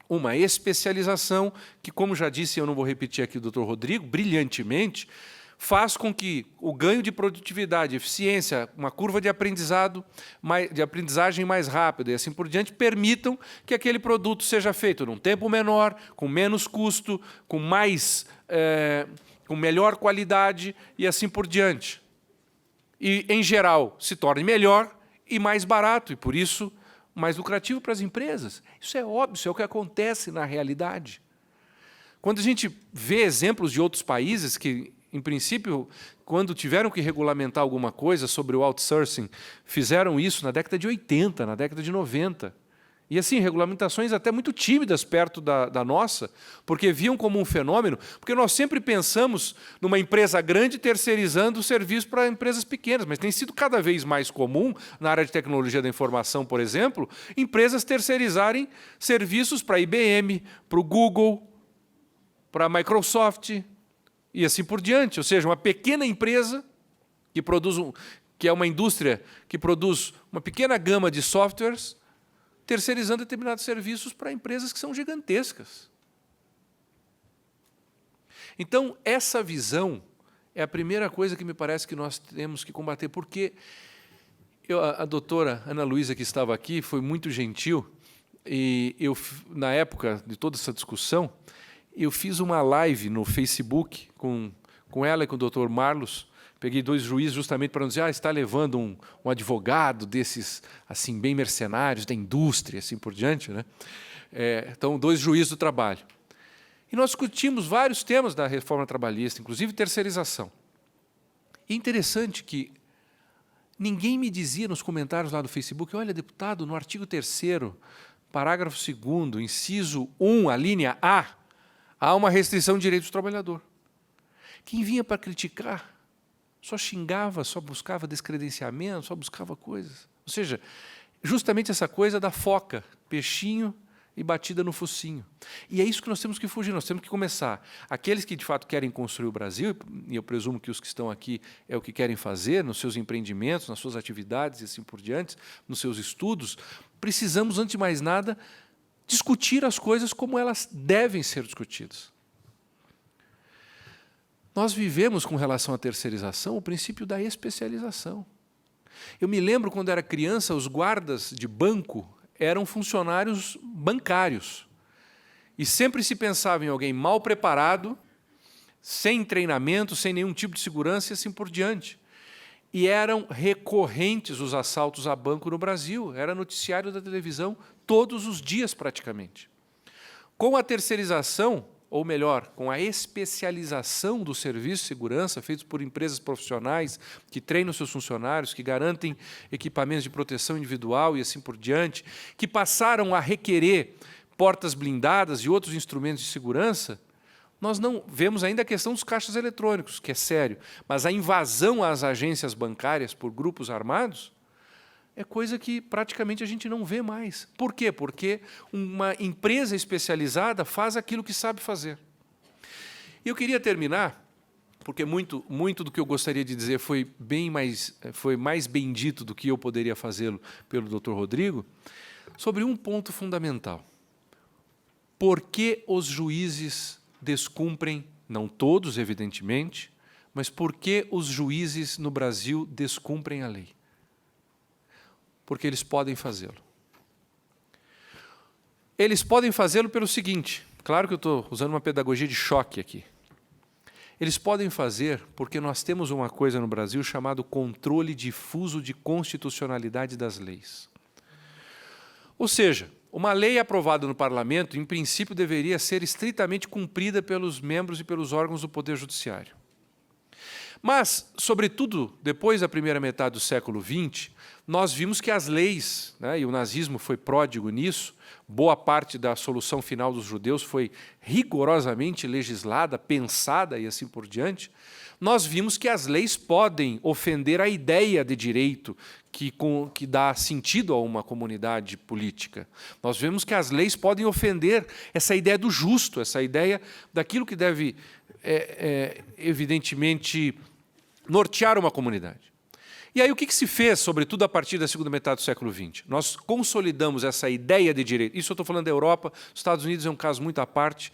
uma especialização que, como já disse, eu não vou repetir aqui o Dr. Rodrigo, brilhantemente, faz com que o ganho de produtividade, eficiência, uma curva de aprendizagem mais rápida e assim por diante, permitam que aquele produto seja feito num tempo menor, com menos custo, com melhor qualidade e assim por diante. E, em geral, se torne melhor e mais barato, e, por isso, mais lucrativo para as empresas. Isso é óbvio, isso é o que acontece na realidade. Quando a gente vê exemplos de outros países que, em princípio, quando tiveram que regulamentar alguma coisa sobre o outsourcing, fizeram isso na década de 80, na década de 90. E, assim, regulamentações até muito tímidas perto da nossa, porque viam como um fenômeno, porque nós sempre pensamos numa empresa grande terceirizando o serviço para empresas pequenas, mas tem sido cada vez mais comum, na área de tecnologia da informação, por exemplo, empresas terceirizarem serviços para a IBM, para o Google, para a Microsoft, e assim por diante. Ou seja, uma pequena empresa que é uma indústria que produz uma pequena gama de softwares, terceirizando determinados serviços para empresas que são gigantescas. Então, essa visão é a primeira coisa que me parece que nós temos que combater, porque a doutora Ana Luísa, que estava aqui, foi muito gentil, e eu, na época de toda essa discussão, eu fiz uma live no Facebook com ela e com o Dr. Marlos. Peguei 2 juízes justamente para não dizer, está levando um advogado desses assim bem mercenários da indústria, assim por diante, né? Então, 2 juízes do trabalho. E nós discutimos vários temas da reforma trabalhista, inclusive terceirização. E é interessante que ninguém me dizia nos comentários lá do Facebook, olha, deputado, no artigo 3º, parágrafo 2º, inciso 1, a linha A, há uma restrição de direitos do trabalhador. Quem vinha para criticar só xingava, só buscava descredenciamento, só buscava coisas. Ou seja, justamente essa coisa da foca, peixinho e batida no focinho. E é isso que nós temos que fugir, nós temos que começar. Aqueles que, de fato, querem construir o Brasil, e eu presumo que os que estão aqui é o que querem fazer, nos seus empreendimentos, nas suas atividades e assim por diante, nos seus estudos, precisamos, antes de mais nada, discutir as coisas como elas devem ser discutidas. Nós vivemos, com relação à terceirização, o princípio da especialização. Eu me lembro, quando era criança, os guardas de banco eram funcionários bancários. E sempre se pensava em alguém mal preparado, sem treinamento, sem nenhum tipo de segurança e assim por diante. E eram recorrentes os assaltos a banco no Brasil. Era noticiário da televisão todos os dias, praticamente. Com a terceirização, ou melhor, com a especialização do serviço de segurança, feitos por empresas profissionais que treinam seus funcionários, que garantem equipamentos de proteção individual e assim por diante, que passaram a requerer portas blindadas e outros instrumentos de segurança, nós não vemos ainda a questão dos caixas eletrônicos, que é sério, mas a invasão às agências bancárias por grupos armados é coisa que praticamente a gente não vê mais. Por quê? Porque uma empresa especializada faz aquilo que sabe fazer. E eu queria terminar, porque muito do que eu gostaria de dizer foi mais bem dito do que eu poderia fazê-lo pelo Dr. Rodrigo, sobre um ponto fundamental. Por que os juízes descumprem, não todos, evidentemente, mas por que os juízes no Brasil descumprem a lei? Porque eles podem fazê-lo. Eles podem fazê-lo pelo seguinte, claro que eu estou usando uma pedagogia de choque aqui. Eles podem fazer porque nós temos uma coisa no Brasil chamada controle difuso de constitucionalidade das leis. Ou seja, uma lei aprovada no Parlamento, em princípio, deveria ser estritamente cumprida pelos membros e pelos órgãos do Poder Judiciário. Mas, sobretudo, depois da primeira metade do século XX, nós vimos que as leis, né, e o nazismo foi pródigo nisso, boa parte da solução final dos judeus foi rigorosamente legislada, pensada e assim por diante, nós vimos que as leis podem ofender a ideia de direito que dá sentido a uma comunidade política. Nós vemos que as leis podem ofender essa ideia do justo, essa ideia daquilo que deve, evidentemente, nortear uma comunidade. E aí o que se fez, sobretudo a partir da segunda metade do século XX? Nós consolidamos essa ideia de direito. Isso eu estou falando da Europa, os Estados Unidos é um caso muito à parte.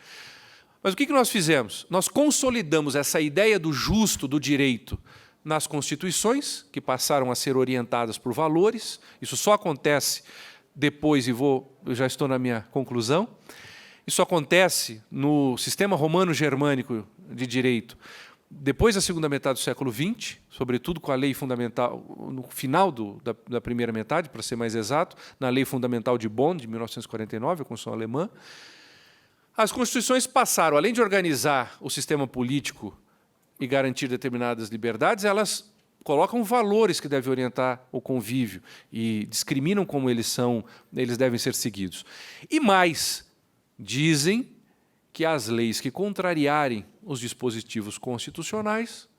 Mas o que nós fizemos? Nós consolidamos essa ideia do justo, do direito, nas constituições, que passaram a ser orientadas por valores. Isso só acontece depois, eu já estou na minha conclusão, isso acontece no sistema romano-germânico de direito, depois da segunda metade do século XX, sobretudo com a lei fundamental, no final da primeira metade, para ser mais exato, na Lei Fundamental de Bonn, de 1949, a Constituição Alemã. As constituições passaram, além de organizar o sistema político e garantir determinadas liberdades, elas colocam valores que devem orientar o convívio e discriminam como eles devem ser seguidos. E mais, dizem que as leis que contrariarem os dispositivos constitucionais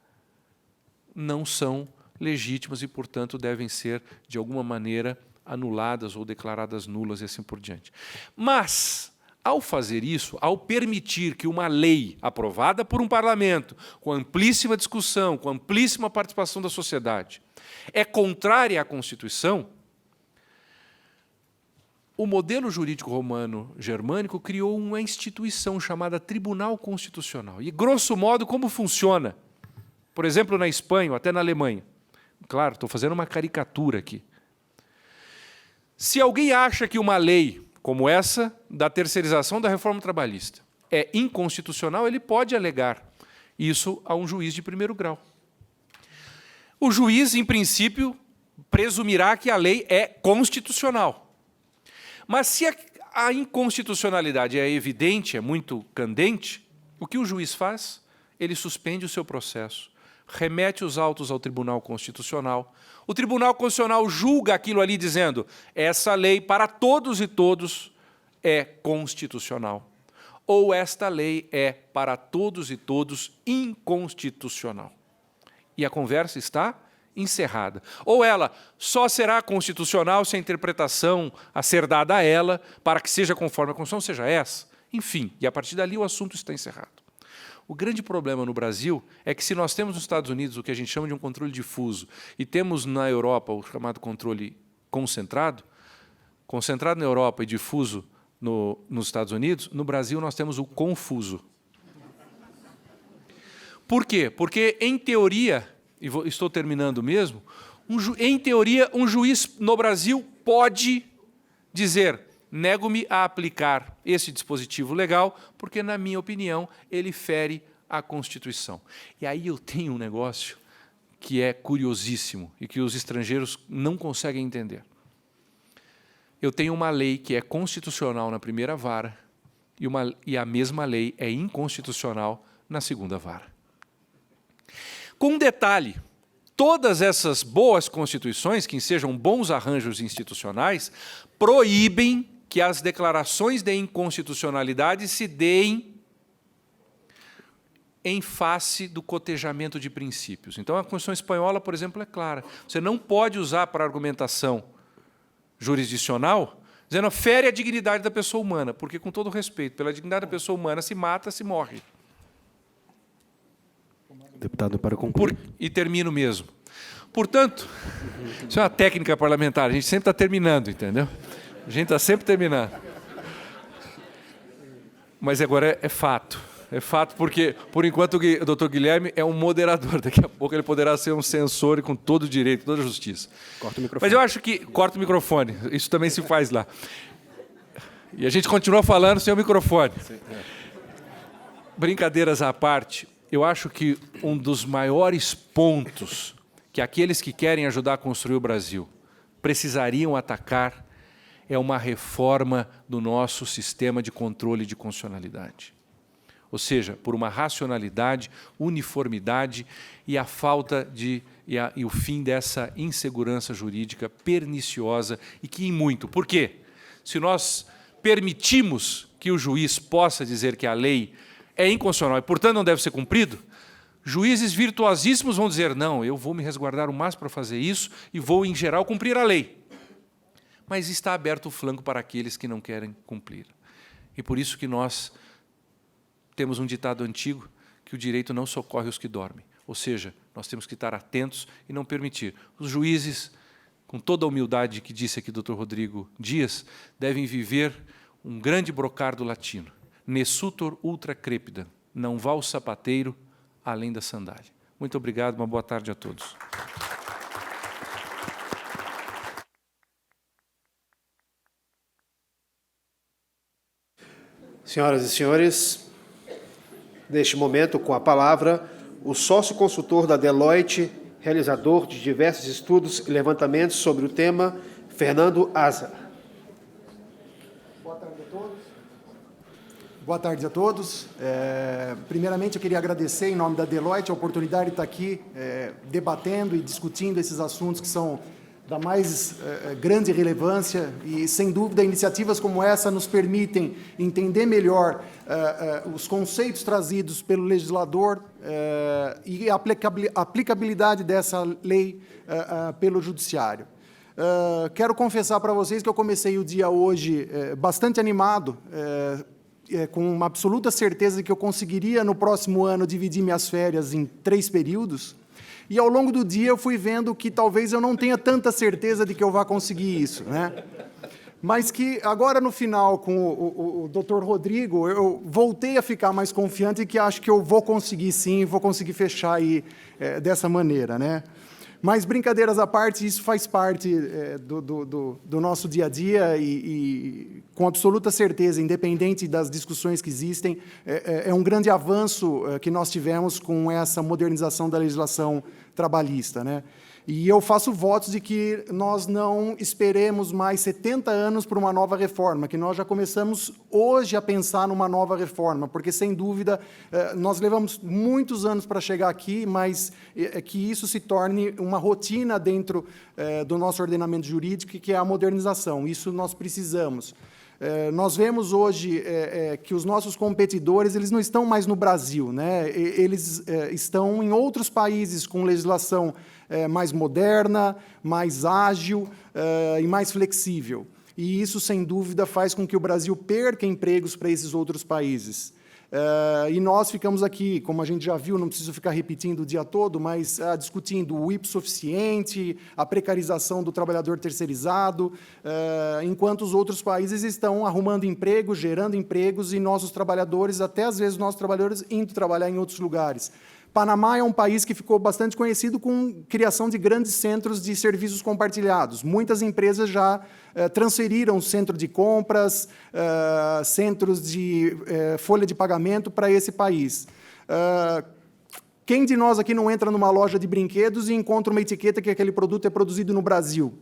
não são legítimas e, portanto, devem ser, de alguma maneira, anuladas ou declaradas nulas e assim por diante. Mas, ao fazer isso, ao permitir que uma lei aprovada por um parlamento, com amplíssima discussão, com amplíssima participação da sociedade, é contrária à Constituição, o modelo jurídico romano-germânico criou uma instituição chamada Tribunal Constitucional. E, grosso modo, como funciona? Por exemplo, na Espanha ou até na Alemanha. Claro, estou fazendo uma caricatura aqui. Se alguém acha que uma lei como essa da terceirização da reforma trabalhista é inconstitucional, ele pode alegar isso a um juiz de primeiro grau. O juiz, em princípio, presumirá que a lei é constitucional. Mas se a inconstitucionalidade é evidente, é muito candente, o que o juiz faz? Ele suspende o seu processo, remete os autos ao Tribunal Constitucional. O Tribunal Constitucional julga aquilo ali dizendo: essa lei para todos e todos é constitucional. Ou esta lei é para todos e todos inconstitucional. E a conversa está encerrada. Ou ela só será constitucional se a interpretação a ser dada a ela, para que seja conforme a Constituição, seja essa. Enfim, e a partir dali o assunto está encerrado. O grande problema no Brasil é que se nós temos nos Estados Unidos o que a gente chama de um controle difuso e temos na Europa o chamado controle concentrado na Europa e difuso nos Estados Unidos, no Brasil nós temos o confuso. Por quê? Porque, em teoria, e estou terminando mesmo, em teoria, um juiz no Brasil pode dizer: nego-me a aplicar esse dispositivo legal, porque, na minha opinião, ele fere a Constituição. E aí eu tenho um negócio que é curiosíssimo e que os estrangeiros não conseguem entender. Eu tenho uma lei que é constitucional na primeira vara e a mesma lei é inconstitucional na segunda vara. Com um detalhe, todas essas boas constituições, que sejam bons arranjos institucionais, proíbem que as declarações de inconstitucionalidade se deem em face do cotejamento de princípios. Então, a Constituição espanhola, por exemplo, é clara. Você não pode usar para argumentação jurisdicional, dizendo fere a dignidade da pessoa humana, porque, com todo respeito, pela dignidade da pessoa humana, se mata, se morre. Deputado, para concluir. E termino mesmo. Portanto, isso é uma técnica parlamentar, a gente sempre está terminando, entendeu? A gente está sempre terminando. Mas agora é fato. É fato porque, por enquanto, o doutor Guilherme é um moderador. Daqui a pouco ele poderá ser um censor e com todo o direito, toda a justiça. Corta o microfone. Mas eu acho que... Corta o microfone. Isso também se faz lá. E a gente continua falando sem o microfone. Brincadeiras à parte, eu acho que um dos maiores pontos que aqueles que querem ajudar a construir o Brasil precisariam atacar é uma reforma do nosso sistema de controle de constitucionalidade. Ou seja, por uma racionalidade, uniformidade e a falta de e o fim dessa insegurança jurídica perniciosa e que em muito. Por quê? Se nós permitimos que o juiz possa dizer que a lei é inconstitucional e, portanto, não deve ser cumprido, juízes virtuosíssimos vão dizer, não, eu vou me resguardar o máximo para fazer isso e vou, em geral, cumprir a lei. Mas está aberto o flanco para aqueles que não querem cumprir. E por isso que nós temos um ditado antigo que o direito não socorre os que dormem. Ou seja, nós temos que estar atentos e não permitir. Os juízes, com toda a humildade que disse aqui o Dr. Rodrigo Dias, devem viver um grande brocardo latino. Nessutor ultra crepidam, não vá o sapateiro além da sandália. Muito obrigado, uma boa tarde a todos. Senhoras e senhores, neste momento, com a palavra, o sócio-consultor da Deloitte, realizador de diversos estudos e levantamentos sobre o tema, Fernando Aza. Boa tarde a todos. Boa tarde a todos. Primeiramente, eu queria agradecer, em nome da Deloitte, a oportunidade de estar aqui debatendo e discutindo esses assuntos que são da mais grande relevância e, sem dúvida, iniciativas como essa nos permitem entender melhor os conceitos trazidos pelo legislador e a aplicabilidade dessa lei pelo judiciário. Quero confessar para vocês que eu comecei o dia hoje bastante animado, com uma absoluta certeza de que eu conseguiria, no próximo ano, dividir minhas férias em 3 períodos. E, ao longo do dia, eu fui vendo que talvez eu não tenha tanta certeza de que eu vá conseguir isso, né? Mas que, agora, no final, com o Dr. Rodrigo, eu voltei a ficar mais confiante e que acho que eu vou conseguir, sim, vou conseguir fechar aí dessa maneira, né? Mas, brincadeiras à parte, isso faz parte do nosso dia a dia e, com absoluta certeza, independente das discussões que existem, é um grande avanço que nós tivemos com essa modernização da legislação trabalhista, né? E eu faço votos de que nós não esperemos mais 70 anos para uma nova reforma, que nós já começamos hoje a pensar numa nova reforma, porque, sem dúvida, nós levamos muitos anos para chegar aqui, mas que isso se torne uma rotina dentro do nosso ordenamento jurídico, que é a modernização. Isso nós precisamos. Nós vemos hoje que os nossos competidores eles não estão mais no Brasil, né? Eles estão em outros países com legislação mais moderna, mais ágil e mais flexível. E isso, sem dúvida, faz com que o Brasil perca empregos para esses outros países. E nós ficamos aqui, como a gente já viu, não preciso ficar repetindo o dia todo, mas discutindo o hipossuficiente, a precarização do trabalhador terceirizado, enquanto os outros países estão arrumando empregos, gerando empregos, e nossos trabalhadores, até às vezes nossos trabalhadores, indo trabalhar em outros lugares. Panamá é um país que ficou bastante conhecido com criação de grandes centros de serviços compartilhados. Muitas empresas já transferiram centro de compras, centros de folha de pagamento para esse país. Quem de nós aqui não entra numa loja de brinquedos e encontra uma etiqueta que aquele produto é produzido no Brasil?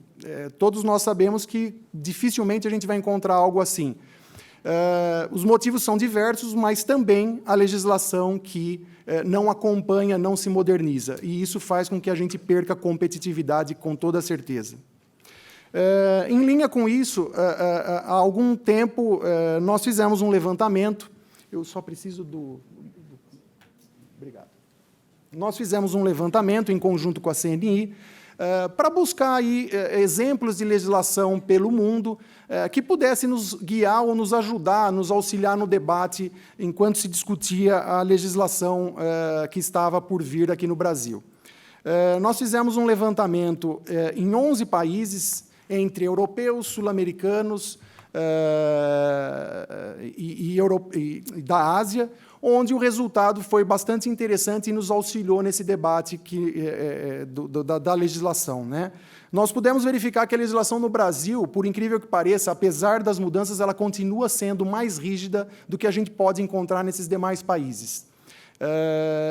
Todos nós sabemos que dificilmente a gente vai encontrar algo assim. Os motivos são diversos, mas também a legislação que não acompanha, não se moderniza. E isso faz com que a gente perca competitividade com toda certeza. Em linha com isso, há algum tempo, nós fizemos um levantamento. Eu só preciso do... Obrigado. Nós fizemos um levantamento em conjunto com a CNI para buscar aí, exemplos de legislação pelo mundo que pudesse nos guiar ou nos ajudar, nos auxiliar no debate enquanto se discutia a legislação que estava por vir aqui no Brasil. Nós fizemos um levantamento em 11 países, entre europeus, sul-americanos e da Ásia, onde o resultado foi bastante interessante e nos auxiliou nesse debate da legislação, né? Nós pudemos verificar que a legislação no Brasil, por incrível que pareça, apesar das mudanças, ela continua sendo mais rígida do que a gente pode encontrar nesses demais países.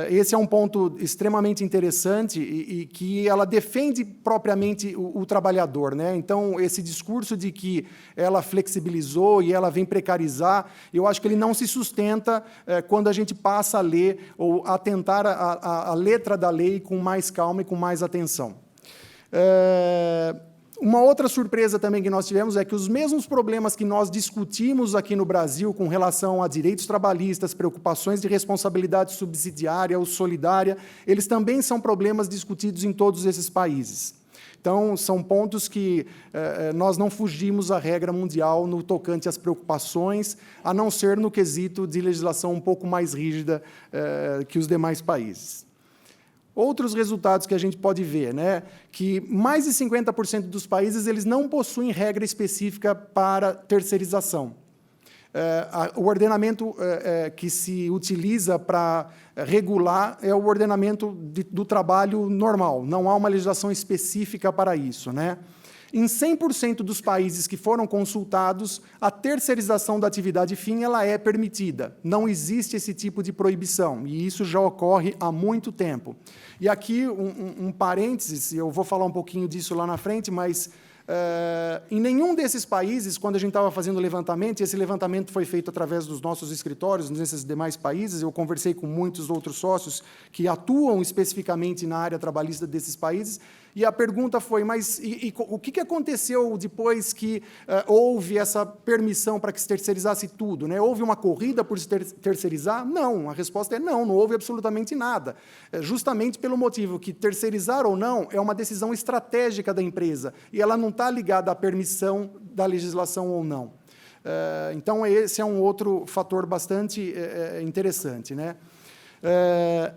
Esse é um ponto extremamente interessante e que ela defende propriamente o trabalhador, né? Então, esse discurso de que ela flexibilizou e ela vem precarizar, eu acho que ele não se sustenta quando a gente passa a ler ou a tentar a letra da lei com mais calma e com mais atenção. Uma outra surpresa também que nós tivemos é que os mesmos problemas que nós discutimos aqui no Brasil com relação a direitos trabalhistas, preocupações de responsabilidade subsidiária ou solidária, eles também são problemas discutidos em todos esses países. Então, são pontos que nós não fugimos à regra mundial no tocante às preocupações, a não ser no quesito de legislação um pouco mais rígida que os demais países. Outros resultados que a gente pode ver, né, que mais de 50% dos países eles não possuem regra específica para terceirização. O ordenamento que se utiliza para regular é o ordenamento do trabalho normal, não há uma legislação específica para isso, né? Em 100% dos países que foram consultados, a terceirização da atividade fim ela é permitida. Não existe esse tipo de proibição, e isso já ocorre há muito tempo. E aqui, um parênteses, eu vou falar um pouquinho disso lá na frente, mas em nenhum desses países, quando a gente estava fazendo o levantamento, e esse levantamento foi feito através dos nossos escritórios, nesses demais países, eu conversei com muitos outros sócios que atuam especificamente na área trabalhista desses países, e a pergunta foi, mas o que aconteceu depois que houve essa permissão para que se terceirizasse tudo, né? Houve uma corrida por se terceirizar? Não, a resposta é não houve absolutamente nada. Justamente pelo motivo que terceirizar ou não é uma decisão estratégica da empresa, e ela não está ligada à permissão da legislação ou não. Então, esse é um outro fator bastante interessante, né?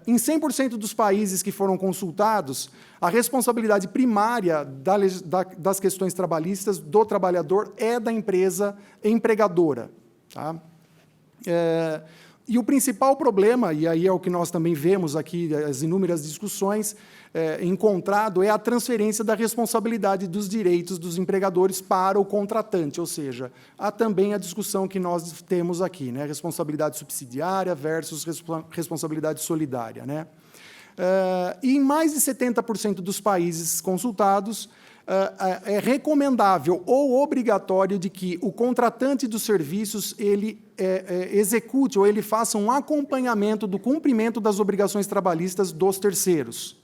Em 100% dos países que foram consultados, a responsabilidade primária das questões trabalhistas do trabalhador é da empresa empregadora. Tá? E o principal problema, e aí é o que nós também vemos aqui, as inúmeras discussões, encontrado é a transferência da responsabilidade dos direitos dos empregadores para o contratante, ou seja, há também a discussão que nós temos aqui, né? Responsabilidade subsidiária versus responsabilidade solidária, né? E em mais de 70% dos países consultados, é recomendável ou obrigatório de que o contratante dos serviços ele execute ou ele faça um acompanhamento do cumprimento das obrigações trabalhistas dos terceiros.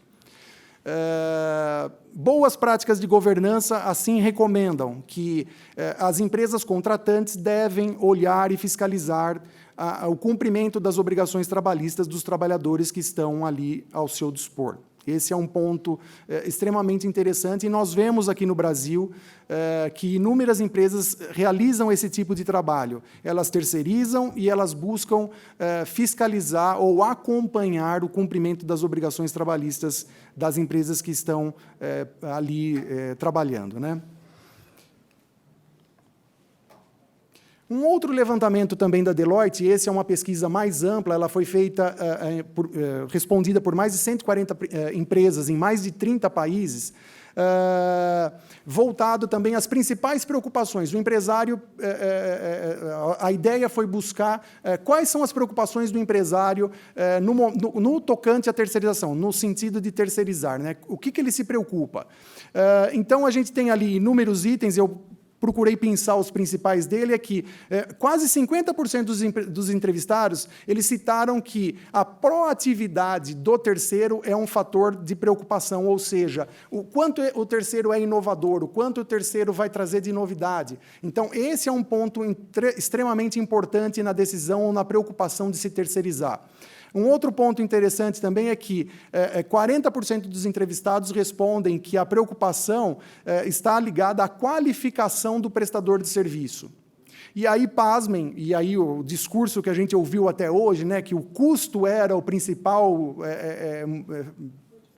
Boas práticas de governança assim recomendam que as empresas contratantes devem olhar e fiscalizar o cumprimento das obrigações trabalhistas dos trabalhadores que estão ali ao seu dispor. Esse é um ponto extremamente interessante, e nós vemos aqui no Brasil que inúmeras empresas realizam esse tipo de trabalho. Elas terceirizam e elas buscam fiscalizar ou acompanhar o cumprimento das obrigações trabalhistas das empresas que estão ali trabalhando, né? Um outro levantamento também da Deloitte, esse é uma pesquisa mais ampla, ela foi feita, respondida por mais de 140 empresas em mais de 30 países, voltado também às principais preocupações. O empresário, a ideia foi buscar quais são as preocupações do empresário no tocante à terceirização, no sentido de terceirizar, né? O que ele se preocupa? Então, a gente tem ali inúmeros itens, eu procurei pensar os principais dele, é que quase 50% dos entrevistados, eles citaram que a proatividade do terceiro é um fator de preocupação, ou seja, o quanto o terceiro é inovador, o quanto o terceiro vai trazer de novidade. Então, esse é um ponto extremamente importante na decisão ou na preocupação de se terceirizar. Um outro ponto interessante também é que 40% dos entrevistados respondem que a preocupação está ligada à qualificação do prestador de serviço. E aí, pasmem, e aí o discurso que a gente ouviu até hoje, né, que o custo era o principal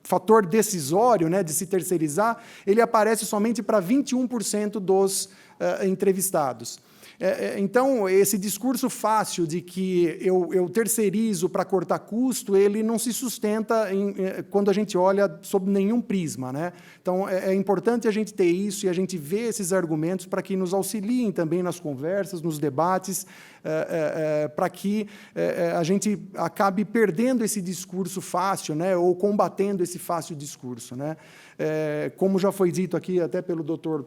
fator decisório, né, de se terceirizar, ele aparece somente para 21% dos entrevistados. Então, esse discurso fácil de que eu terceirizo para cortar custo, ele não se sustenta quando a gente olha sob nenhum prisma, né? Então, é importante a gente ter isso e a gente ver esses argumentos para que nos auxiliem também nas conversas, nos debates, para que a gente acabe perdendo esse discurso fácil, né, ou combatendo esse fácil discurso, né? Como já foi dito aqui até pelo doutor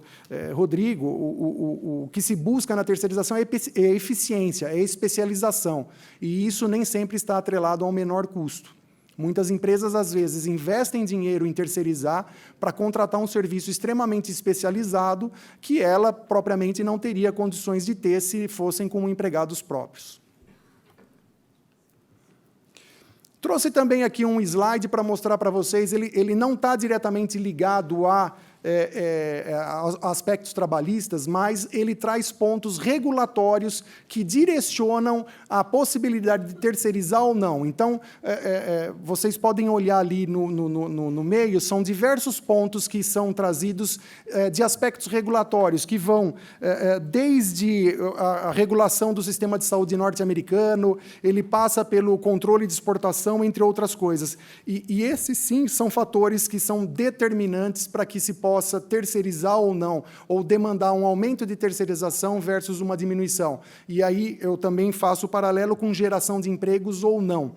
Rodrigo, o que se busca na terceirização é eficiência, é especialização, e isso nem sempre está atrelado ao menor custo. Muitas empresas, às vezes, investem dinheiro em terceirizar para contratar um serviço extremamente especializado que ela, propriamente, não teria condições de ter se fossem com empregados próprios. Trouxe também aqui um slide para mostrar para vocês, ele não está diretamente ligado a aspectos trabalhistas, mas ele traz pontos regulatórios que direcionam a possibilidade de terceirizar ou não. Então, vocês podem olhar ali no meio, são diversos pontos que são trazidos de aspectos regulatórios, que vão desde a regulação do sistema de saúde norte-americano, ele passa pelo controle de exportação, entre outras coisas. E esses, sim, são fatores que são determinantes para que se possa terceirizar ou não, ou demandar um aumento de terceirização versus uma diminuição. E aí eu também faço o paralelo com geração de empregos ou não.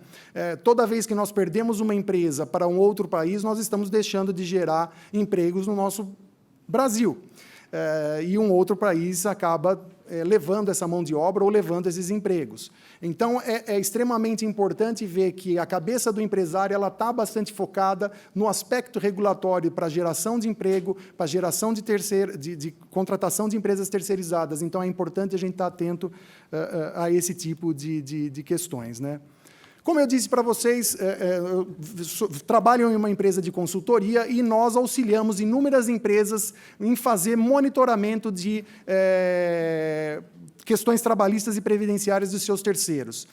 Toda vez que nós perdemos uma empresa para um outro país, nós estamos deixando de gerar empregos no nosso Brasil. E um outro país acaba levando essa mão de obra ou levando esses empregos. Então, é extremamente importante ver que a cabeça do empresário ela está bastante focada no aspecto regulatório para geração de emprego, para geração de contratação de empresas terceirizadas. Então, é importante a gente estar atento a esse tipo de questões, né? Como eu disse para vocês, eu trabalho em uma empresa de consultoria e nós auxiliamos inúmeras empresas em fazer monitoramento de questões trabalhistas e previdenciárias dos seus terceiros.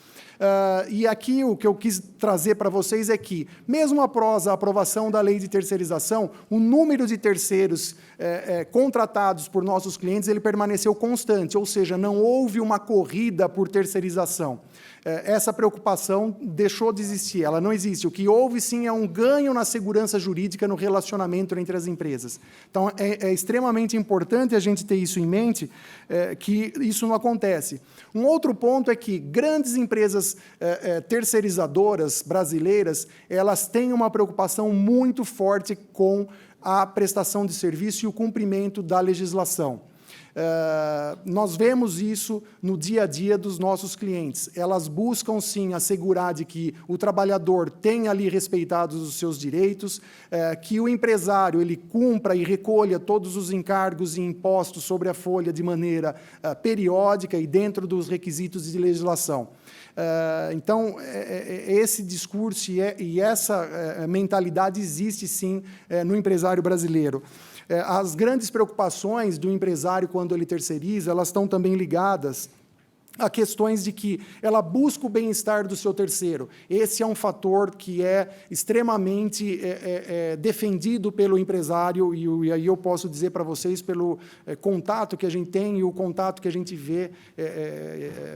E aqui o que eu quis trazer para vocês é que, mesmo após a aprovação da lei de terceirização, o número de terceiros contratados por nossos clientes ele permaneceu constante, ou seja, não houve uma corrida por terceirização. Essa preocupação deixou de existir, ela não existe. O que houve, sim, é um ganho na segurança jurídica, no relacionamento entre as empresas. Então, é extremamente importante a gente ter isso em mente, que isso não acontece. Um outro ponto é que grandes empresas terceirizadoras brasileiras, elas têm uma preocupação muito forte com a prestação de serviço e o cumprimento da legislação. Nós vemos isso no dia a dia dos nossos clientes. Elas buscam, sim, assegurar de que o trabalhador tenha ali respeitados os seus direitos, que o empresário ele cumpra e recolha todos os encargos e impostos sobre a folha de maneira periódica e dentro dos requisitos de legislação. Então, esse discurso e essa mentalidade existe, sim, no empresário brasileiro. As grandes preocupações do empresário quando ele terceiriza, elas estão também ligadas a questões de que ela busca o bem-estar do seu terceiro. Esse é um fator que é extremamente defendido pelo empresário, e aí eu posso dizer para vocês, pelo contato que a gente tem e o contato que a gente vê,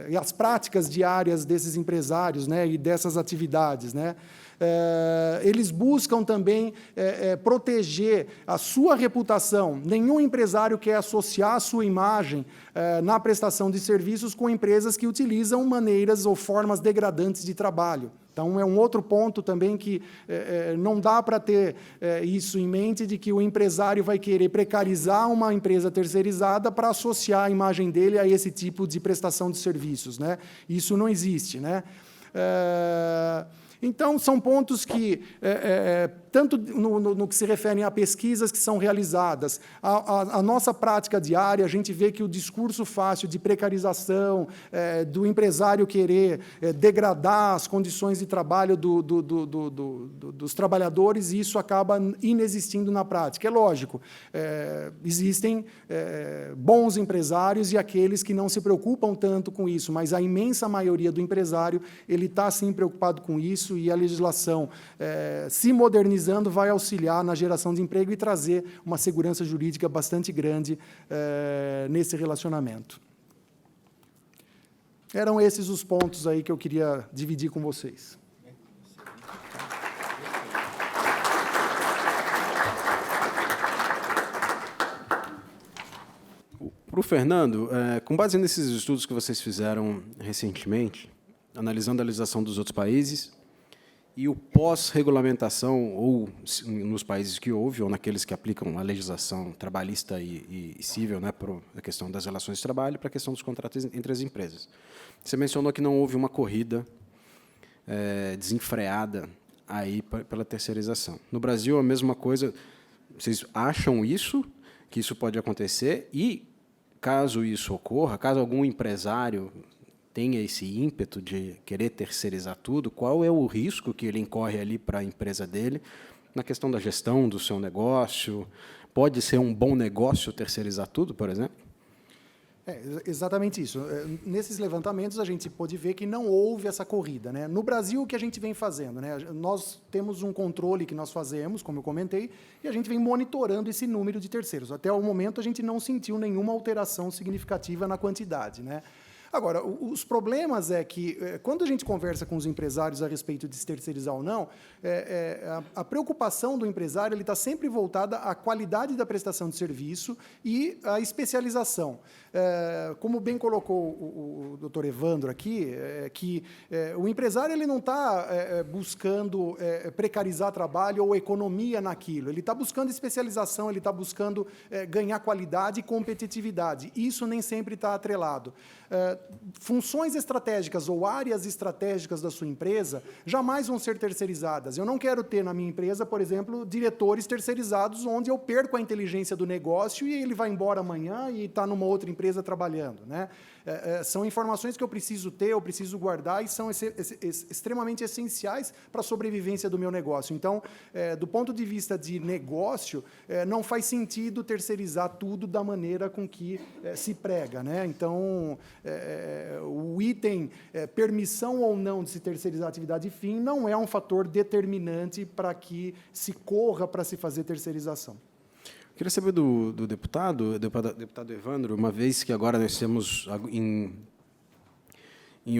e as práticas diárias desses empresários, né, e dessas atividades, né? Eles buscam também proteger a sua reputação. Nenhum empresário quer associar a sua imagem na prestação de serviços com empresas que utilizam maneiras ou formas degradantes de trabalho. Então, é um outro ponto também que não dá para ter isso em mente, de que o empresário vai querer precarizar uma empresa terceirizada para associar a imagem dele a esse tipo de prestação de serviços, né? Isso não existe, né? Então, são pontos que, tanto no que se refere a pesquisas que são realizadas, a nossa prática diária, a gente vê que o discurso fácil de precarização, do empresário querer degradar as condições de trabalho dos trabalhadores, isso acaba inexistindo na prática. É lógico, existem bons empresários e aqueles que não se preocupam tanto com isso, mas a imensa maioria do empresário, ele está, sim, preocupado com isso, e a legislação, se modernizando, vai auxiliar na geração de emprego e trazer uma segurança jurídica bastante grande nesse relacionamento. Eram esses os pontos aí que eu queria dividir com vocês. Para o Fernando, com base nesses estudos que vocês fizeram recentemente, analisando a legislação dos outros países e o pós-regulamentação, ou nos países que houve, ou naqueles que aplicam a legislação trabalhista e civil, né, para a questão das relações de trabalho, para a questão dos contratos entre as empresas. Você mencionou que não houve uma corrida desenfreada aí pela terceirização. No Brasil, a mesma coisa. Vocês acham isso, que isso pode acontecer? E, caso isso ocorra, caso algum empresário tenha esse ímpeto de querer terceirizar tudo, qual é o risco que ele incorre ali para a empresa dele na questão da gestão do seu negócio? Pode ser um bom negócio terceirizar tudo, por exemplo? Exatamente isso. Nesses levantamentos, a gente pôde ver que não houve essa corrida, né? No Brasil, o que a gente vem fazendo, né? Nós temos um controle que nós fazemos, como eu comentei, e a gente vem monitorando esse número de terceiros. Até o momento, a gente não sentiu nenhuma alteração significativa na quantidade, né? Agora, os problemas é que, quando a gente conversa com os empresários a respeito de se terceirizar ou não, a preocupação do empresário está sempre voltada à qualidade da prestação de serviço e à especialização. Como bem colocou o doutor Evandro aqui, que o empresário ele não está buscando precarizar trabalho ou economia naquilo, ele está buscando especialização, ele está buscando ganhar qualidade e competitividade. Isso nem sempre está atrelado. Funções estratégicas ou áreas estratégicas da sua empresa jamais vão ser terceirizadas. Eu não quero ter na minha empresa, por exemplo, diretores terceirizados onde eu perco a inteligência do negócio e ele vai embora amanhã e está numa outra empresa trabalhando, né? São informações que eu preciso ter, eu preciso guardar e são extremamente essenciais para a sobrevivência do meu negócio. Então, do ponto de vista de negócio, não faz sentido terceirizar tudo da maneira com que se prega, né? Então, o item permissão ou não de se terceirizar a atividade fim não é um fator determinante para que se corra para se fazer terceirização. Queria saber do deputado Evandro, uma vez que agora nós temos, em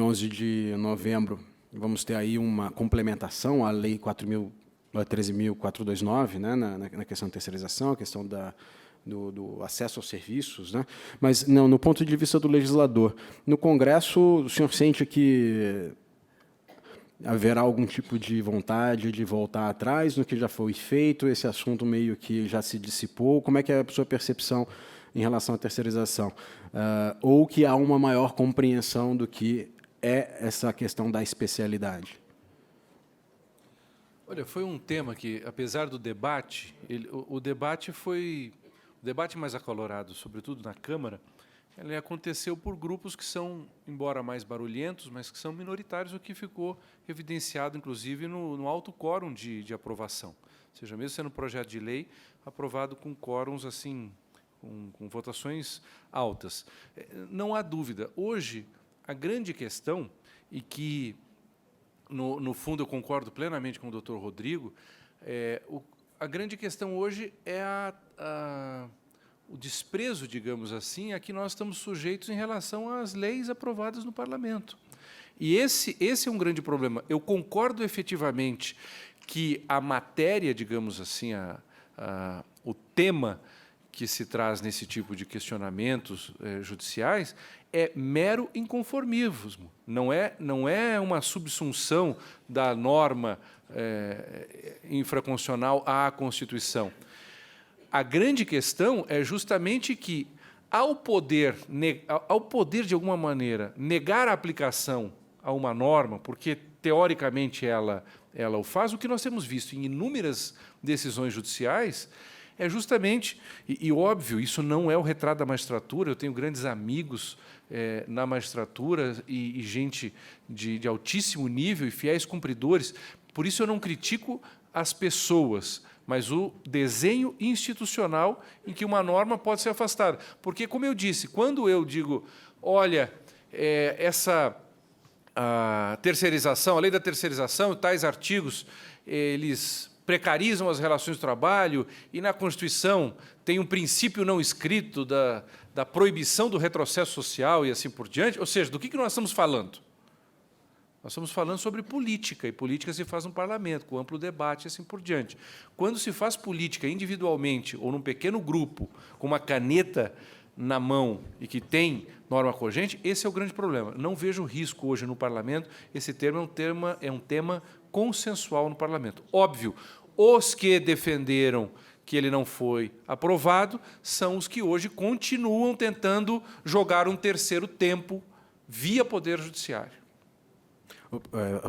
11 de novembro, vamos ter aí uma complementação à Lei 13.429, né, na questão de terceirização, a questão do acesso aos serviços, né? Mas, não, no ponto de vista do legislador, no Congresso, o senhor sente que haverá algum tipo de vontade de voltar atrás no que já foi feito? Esse assunto meio que já se dissipou? Como é que é a sua percepção em relação à terceirização? Ou que há uma maior compreensão do que é essa questão da especialidade? Olha, foi um tema que, apesar do debate, o debate foi... O debate mais acalorado, sobretudo na Câmara, ele aconteceu por grupos que são, embora mais barulhentos, mas que são minoritários, o que ficou evidenciado, inclusive, no alto quórum de aprovação. Ou seja, mesmo sendo um projeto de lei, aprovado com quórums, assim, com votações altas. Não há dúvida. Hoje, a grande questão, e que, no fundo, eu concordo plenamente com o doutor Rodrigo, a grande questão hoje é o desprezo, digamos assim, a que nós estamos sujeitos em relação às leis aprovadas no Parlamento. E esse é um grande problema. Eu concordo efetivamente que a matéria, digamos assim, o tema que se traz nesse tipo de questionamentos judiciais é mero inconformismo, não é uma subsunção da norma infraconstitucional à Constituição. A grande questão é justamente que, ao poder, de alguma maneira, negar a aplicação a uma norma, porque, teoricamente, ela o faz, o que nós temos visto em inúmeras decisões judiciais é justamente, e óbvio, isso não é o retrato da magistratura, eu tenho grandes amigos na magistratura e gente de altíssimo nível e fiéis cumpridores, por isso eu não critico as pessoas, mas o desenho institucional em que uma norma pode ser afastada. Porque, como eu disse, quando eu digo, olha, a terceirização, a lei da terceirização, tais artigos, eles precarizam as relações de trabalho e, na Constituição, tem um princípio não escrito da proibição do retrocesso social e assim por diante. Ou seja, do que nós estamos falando? Nós estamos falando sobre política, e política se faz no parlamento, com amplo debate e assim por diante. Quando se faz política individualmente ou num pequeno grupo, com uma caneta na mão e que tem norma cogente, esse é o grande problema. Não vejo risco hoje no parlamento, esse termo é um tema consensual no parlamento. Óbvio, os que defenderam que ele não foi aprovado são os que hoje continuam tentando jogar um terceiro tempo via Poder Judiciário.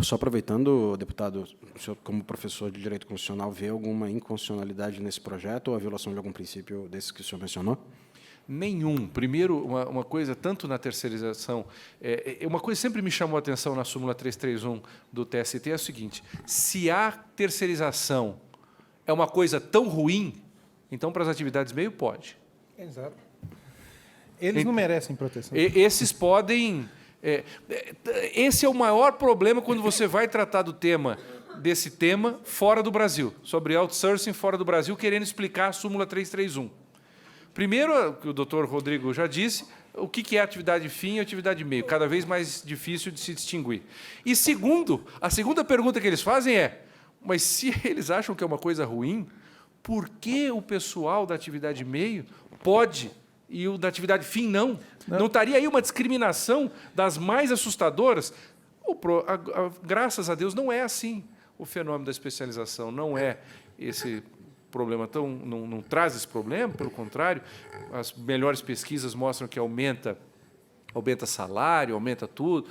Só aproveitando, deputado, o senhor, como professor de Direito Constitucional, vê alguma inconstitucionalidade nesse projeto ou a violação de algum princípio desses que o senhor mencionou? Nenhum. Primeiro, uma coisa, tanto na terceirização, uma coisa que sempre me chamou a atenção na súmula 331 do TST é o seguinte: se a terceirização é uma coisa tão ruim, então, para as atividades meio, pode. Exato. Eles não merecem proteção. Esses podem... esse é o maior problema quando você vai tratar desse tema fora do Brasil, sobre outsourcing fora do Brasil, querendo explicar a súmula 331. Primeiro, que o doutor Rodrigo já disse, o que é atividade fim e atividade meio, cada vez mais difícil de se distinguir. E segundo, a segunda pergunta que eles fazem é, mas se eles acham que é uma coisa ruim, por que o pessoal da atividade meio pode e o da atividade fim não? Não estaria aí uma discriminação das mais assustadoras? Graças a Deus, não é assim o fenômeno da especialização, não é esse problema não traz esse problema, pelo contrário, as melhores pesquisas mostram que aumenta salário, aumenta tudo,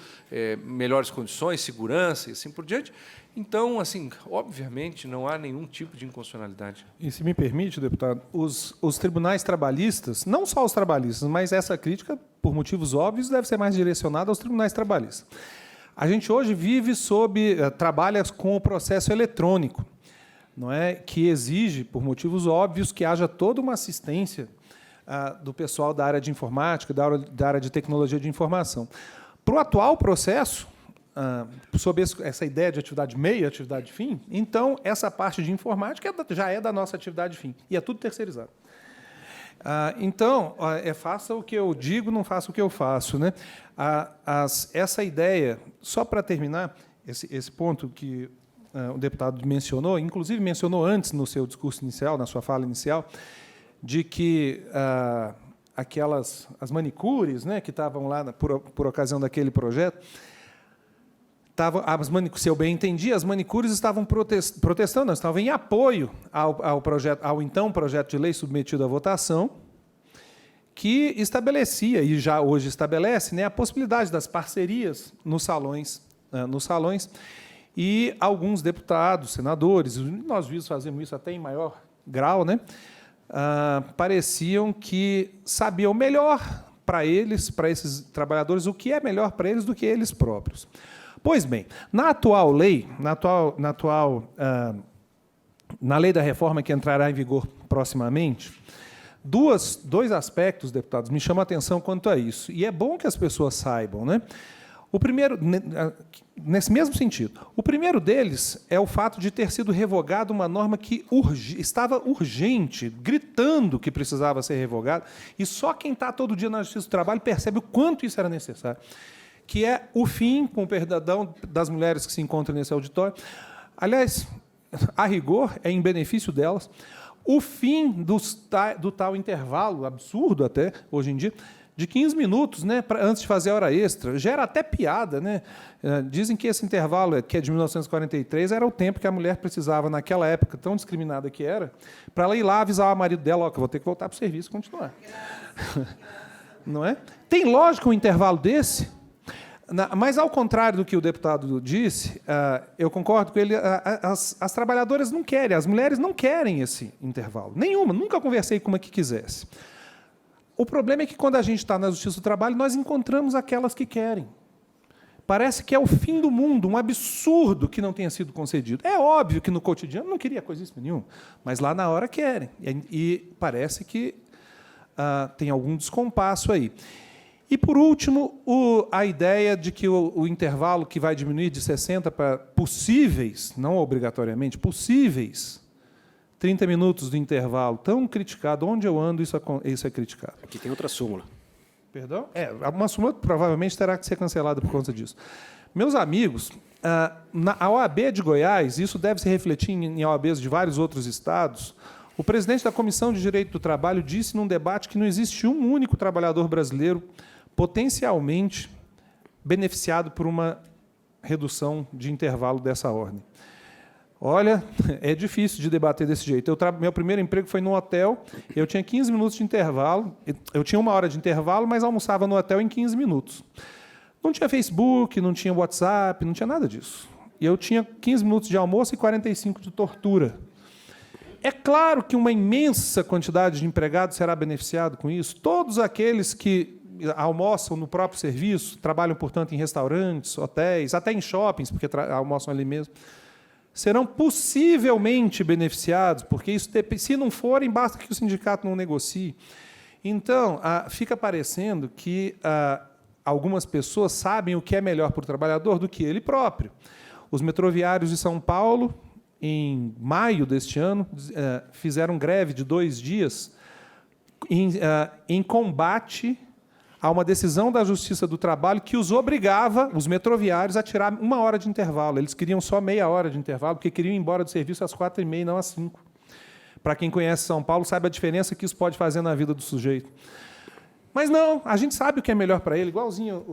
melhores condições, segurança e assim por diante. Então, assim, obviamente, não há nenhum tipo de inconstitucionalidade. E, se me permite, deputado, os tribunais trabalhistas, não só os trabalhistas, mas essa crítica, por motivos óbvios, deve ser mais direcionada aos tribunais trabalhistas. A gente hoje trabalha com o processo eletrônico, não é, que exige, por motivos óbvios, que haja toda uma assistência do pessoal da área de informática, da área de tecnologia de informação. Para o atual processo, sob essa ideia de atividade meio e atividade fim, então, essa parte de informática já é da nossa atividade fim, e é tudo terceirizado. Então, faça o que eu digo, não faça o que eu faço, né? Essa ideia, só para terminar, esse ponto que o deputado mencionou, inclusive mencionou antes no seu discurso inicial, na sua fala inicial, de que as manicures, né, que estavam lá por ocasião daquele projeto, se eu bem entendi, as manicures estavam protestando, estavam em apoio ao então projeto de lei submetido à votação, que estabelecia, e já hoje estabelece, né, a possibilidade das parcerias nos salões, e alguns deputados, senadores, nós fazemos isso até em maior grau, né, pareciam que sabiam melhor para eles, para esses trabalhadores, o que é melhor para eles do que eles próprios. Pois bem, na atual lei, na lei da reforma que entrará em vigor proximamente, dois aspectos, deputados, me chamam a atenção quanto a isso, e é bom que as pessoas saibam, né? O primeiro, nesse mesmo sentido, o primeiro deles é o fato de ter sido revogada uma norma que estava urgente, gritando que precisava ser revogada, e só quem está todo dia na Justiça do Trabalho percebe o quanto isso era necessário, que é o fim, com o perdão das mulheres que se encontram nesse auditório. Aliás, a rigor, é em benefício delas, o fim do tal intervalo, absurdo até, hoje em dia, de 15 minutos, né, antes de fazer a hora extra. Gera até piada. Né? Dizem que esse intervalo, que é de 1943, era o tempo que a mulher precisava, naquela época tão discriminada que era, para ela ir lá avisar o marido dela, que eu vou ter que voltar para o serviço e continuar. Não é? Tem lógica um intervalo desse? Mas, ao contrário do que o deputado disse, eu concordo com ele, as trabalhadoras não querem, as mulheres não querem esse intervalo. Nenhuma, nunca conversei com uma que quisesse. O problema é que, quando a gente está na Justiça do Trabalho, nós encontramos aquelas que querem. Parece que é o fim do mundo, um absurdo que não tenha sido concedido. É óbvio que, no cotidiano, não queria coisíssima nenhuma, mas lá na hora querem. E parece que tem algum descompasso aí. E, por último, a ideia de que o intervalo que vai diminuir de 60 para possíveis, não obrigatoriamente, possíveis, 30 minutos de intervalo, tão criticado. Onde eu ando, isso é criticado. Aqui tem outra súmula. Perdão? Uma súmula que provavelmente terá que ser cancelada por conta disso. Meus amigos, a OAB de Goiás, isso deve se refletir em OABs de vários outros estados, o presidente da Comissão de Direito do Trabalho disse num debate que não existe um único trabalhador brasileiro potencialmente beneficiado por uma redução de intervalo dessa ordem. Olha, é difícil de debater desse jeito. Meu primeiro emprego foi num hotel, eu tinha 15 minutos de intervalo, eu tinha 1 hora de intervalo, mas almoçava no hotel em 15 minutos. Não tinha Facebook, não tinha WhatsApp, não tinha nada disso. E eu tinha 15 minutos de almoço e 45 de tortura. É claro que uma imensa quantidade de empregados será beneficiado com isso. Todos aqueles que almoçam no próprio serviço, trabalham, portanto, em restaurantes, hotéis, até em shoppings, porque almoçam ali mesmo, serão possivelmente beneficiados, porque isso, se não forem, basta que o sindicato não negocie. Então, fica parecendo que algumas pessoas sabem o que é melhor para o trabalhador do que ele próprio. Os metroviários de São Paulo, em maio deste ano, fizeram greve de 2 dias em combate a uma decisão da Justiça do Trabalho que os obrigava, os metroviários, a tirar 1 hora de intervalo. Eles queriam só meia hora de intervalo, porque queriam ir embora do serviço às 4h30, não às 5. Para quem conhece São Paulo, sabe a diferença que isso pode fazer na vida do sujeito. Mas não, a gente sabe o que é melhor para ele, igualzinho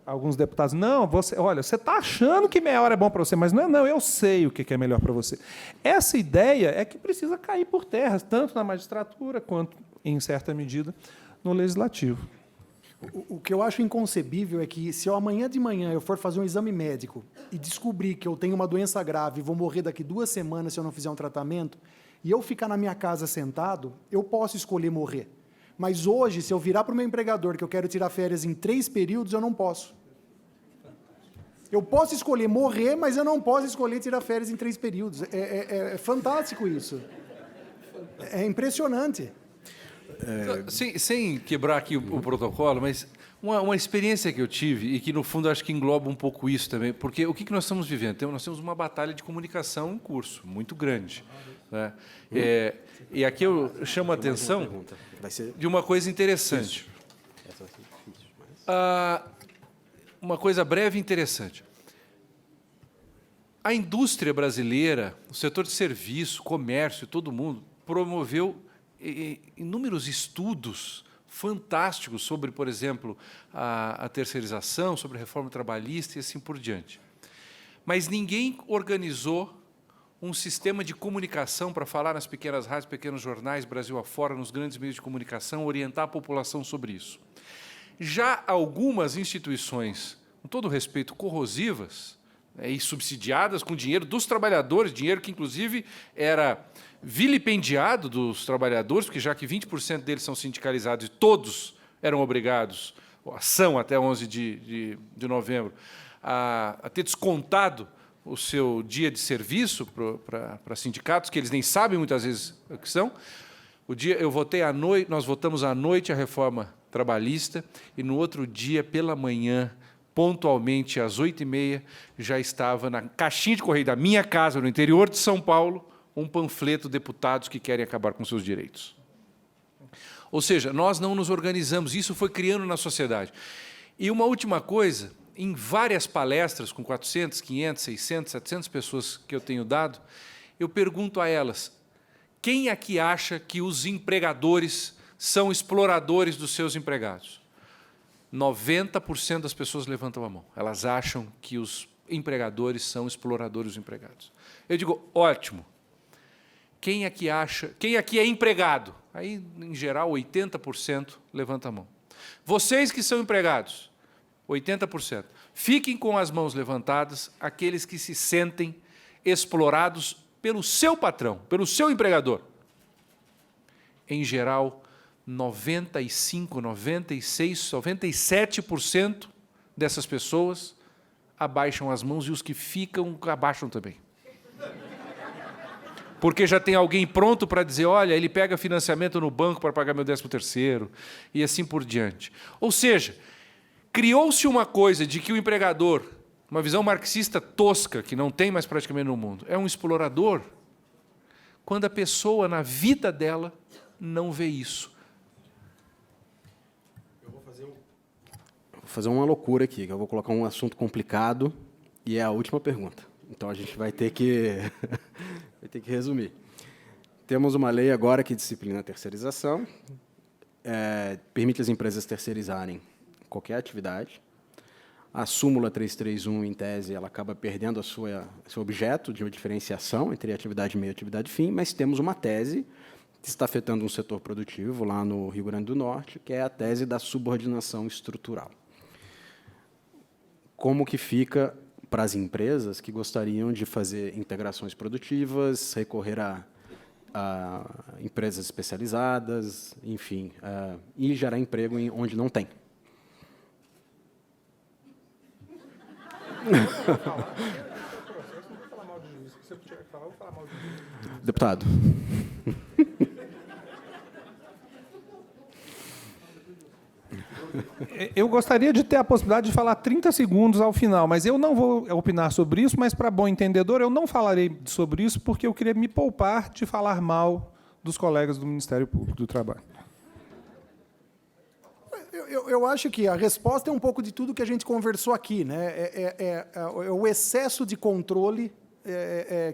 alguns deputados. Não, olha, você está achando que meia hora é bom para você, mas não, eu sei o que é melhor para você. Essa ideia é que precisa cair por terra, tanto na magistratura quanto, em certa medida, no legislativo. O que eu acho inconcebível é que, se eu amanhã de manhã eu for fazer um exame médico e descobrir que eu tenho uma doença grave e vou morrer daqui 2 semanas se eu não fizer um tratamento, e eu ficar na minha casa sentado, eu posso escolher morrer. Mas hoje, se eu virar para o meu empregador que eu quero tirar férias em 3 períodos, eu não posso. Eu posso escolher morrer, mas eu não posso escolher tirar férias em 3 períodos. É fantástico isso. É impressionante. Sem quebrar aqui o protocolo, mas uma experiência que eu tive, e que, no fundo, acho que engloba um pouco isso também, porque o que nós estamos vivendo? Nós temos uma batalha de comunicação em curso, muito grande. Né? E aqui eu chamo a atenção de uma coisa interessante. Uma coisa breve e interessante. A indústria brasileira, o setor de serviço, comércio, todo mundo, promoveu inúmeros estudos fantásticos sobre, por exemplo, a terceirização, sobre a reforma trabalhista e assim por diante. Mas ninguém organizou um sistema de comunicação para falar nas pequenas rádios, pequenos jornais, Brasil afora, nos grandes meios de comunicação, orientar a população sobre isso. Já algumas instituições, com todo respeito, corrosivas, e subsidiadas com dinheiro dos trabalhadores, dinheiro que, inclusive, era vilipendiado dos trabalhadores, porque já que 20% deles são sindicalizados e todos eram obrigados, são até 11 de novembro, a ter descontado o seu dia de serviço para sindicatos, que eles nem sabem muitas vezes o que são. Nós votamos à noite a reforma trabalhista, e no outro dia, pela manhã, pontualmente, às 8h30, já estava na caixinha de correio da minha casa, no interior de São Paulo, um panfleto de deputados que querem acabar com seus direitos. Ou seja, nós não nos organizamos, isso foi criando na sociedade. E uma última coisa, em várias palestras com 400, 500, 600, 700 pessoas que eu tenho dado, eu pergunto a elas, Quem aqui acha que os empregadores são exploradores dos seus empregados? 90% das pessoas levantam a mão. Elas acham que os empregadores são exploradores dos empregados. Eu digo, ótimo. Quem aqui é empregado? Aí, em geral, 80% levanta a mão. Vocês que são empregados, 80%. Fiquem com as mãos levantadas aqueles que se sentem explorados pelo seu patrão, pelo seu empregador. Em geral, 95%, 96%, 97% dessas pessoas abaixam as mãos e os que ficam abaixam também. Porque já tem alguém pronto para dizer, olha, ele pega financiamento no banco para pagar meu 13º, e assim por diante. Ou seja, criou-se uma coisa de que o empregador, uma visão marxista tosca, que não tem mais praticamente no mundo, é um explorador, quando a pessoa, na vida dela, não vê isso. Eu vou fazer uma loucura aqui, que eu vou colocar um assunto complicado, e é a última pergunta. Então, a gente vai ter que resumir. Temos uma lei agora que disciplina a terceirização, permite às empresas terceirizarem qualquer atividade. A súmula 331, em tese, ela acaba perdendo seu objeto de uma diferenciação entre atividade meio e atividade fim, mas temos uma tese que está afetando um setor produtivo lá no Rio Grande do Norte, que é a tese da subordinação estrutural. Como que fica para as empresas que gostariam de fazer integrações produtivas, recorrer a empresas especializadas, enfim, e gerar emprego onde não tem? Deputado. Eu gostaria de ter a possibilidade de falar 30 segundos ao final, mas eu não vou opinar sobre isso, mas, para bom entendedor, eu não falarei sobre isso porque eu queria me poupar de falar mal dos colegas do Ministério Público do Trabalho. Eu acho que a resposta é um pouco de tudo que a gente conversou aqui, né? O excesso de controle